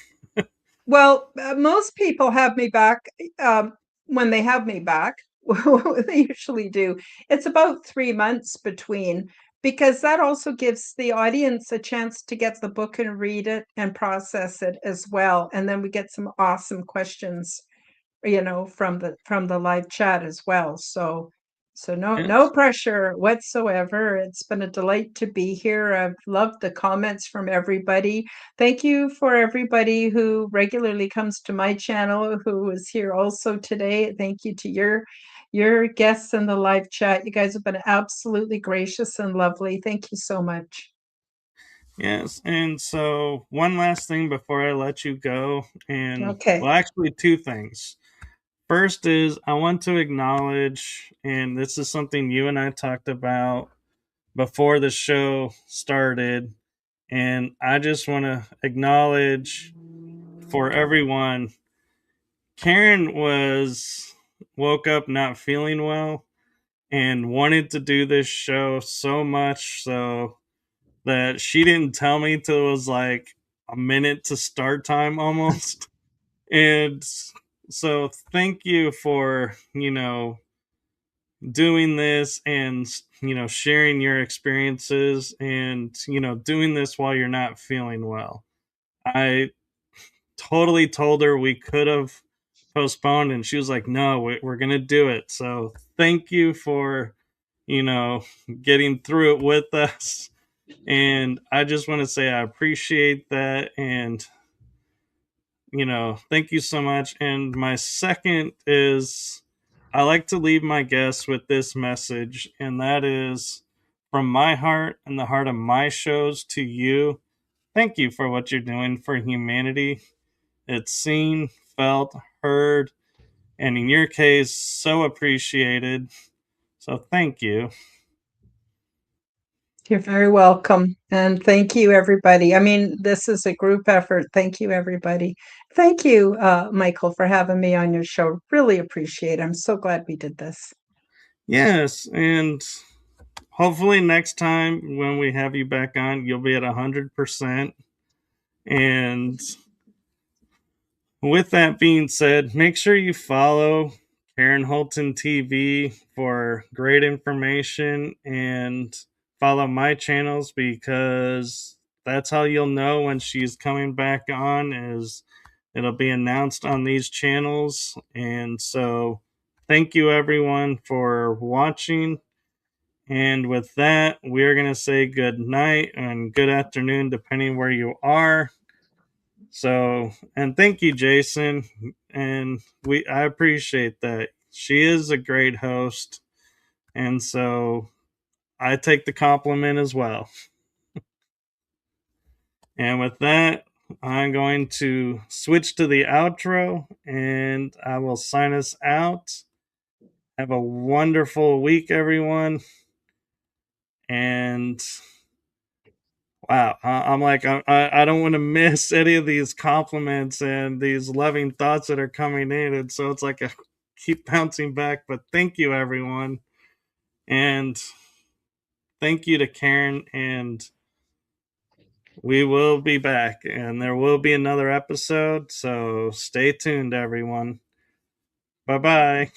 Well, most people have me back when they have me back. What they usually do. It's about 3 months between, because that also gives the audience a chance to get the book and read it and process it as well. And then we get some awesome questions, from the live chat as well. So no Yes. pressure whatsoever. It's been a delight to be here. I've loved the comments from everybody. Thank you for everybody who regularly comes to my channel, who is here also today. Thank you to your guests in the live chat. You guys have been absolutely gracious and lovely. Thank you so much. Yes. And so, one last thing before I let you go, and Okay. well, actually, two things. First is I want to acknowledge, and this is something you and I talked about before the show started, and I just want to acknowledge for everyone. Karen was woke up not feeling well and wanted to do this show so much so that she didn't tell me till it was like a minute to start time almost. And so thank you for, doing this and, sharing your experiences and, doing this while you're not feeling well. I totally told her we could have postponed, and she was like, no, we're going to do it. So thank you for, you know, getting through it with us. And I just want to say I appreciate that. And, thank you so much. And my second is I like to leave my guests with this message, and that is from my heart and the heart of my shows to you. Thank you for what you're doing for humanity. It's seen, felt, heard, and in your case, so appreciated. So thank you. You're very welcome. And thank you, everybody. I mean, this is a group effort. Thank you, everybody. Thank you, Michael, for having me on your show. Really appreciate it. I'm so glad we did this. Yes, and hopefully next time when we have you back on, you'll be at 100%. And with that being said, make sure you follow Karen Holton TV for great information and follow my channels because that's how you'll know when she's coming back on is it'll be announced on these channels. And so thank you everyone for watching. And with that, we're going to say good night and good afternoon depending where you are. So, and thank you, Jason. And I appreciate that. She is a great host. And so I take the compliment as well. And with that, I'm going to switch to the outro and I will sign us out. Have a wonderful week, everyone. And wow, I'm like, I don't want to miss any of these compliments and these loving thoughts that are coming in. And so it's like I keep bouncing back. But thank you, everyone. And thank you to Karen. And we will be back. And there will be another episode. So stay tuned, everyone. Bye bye.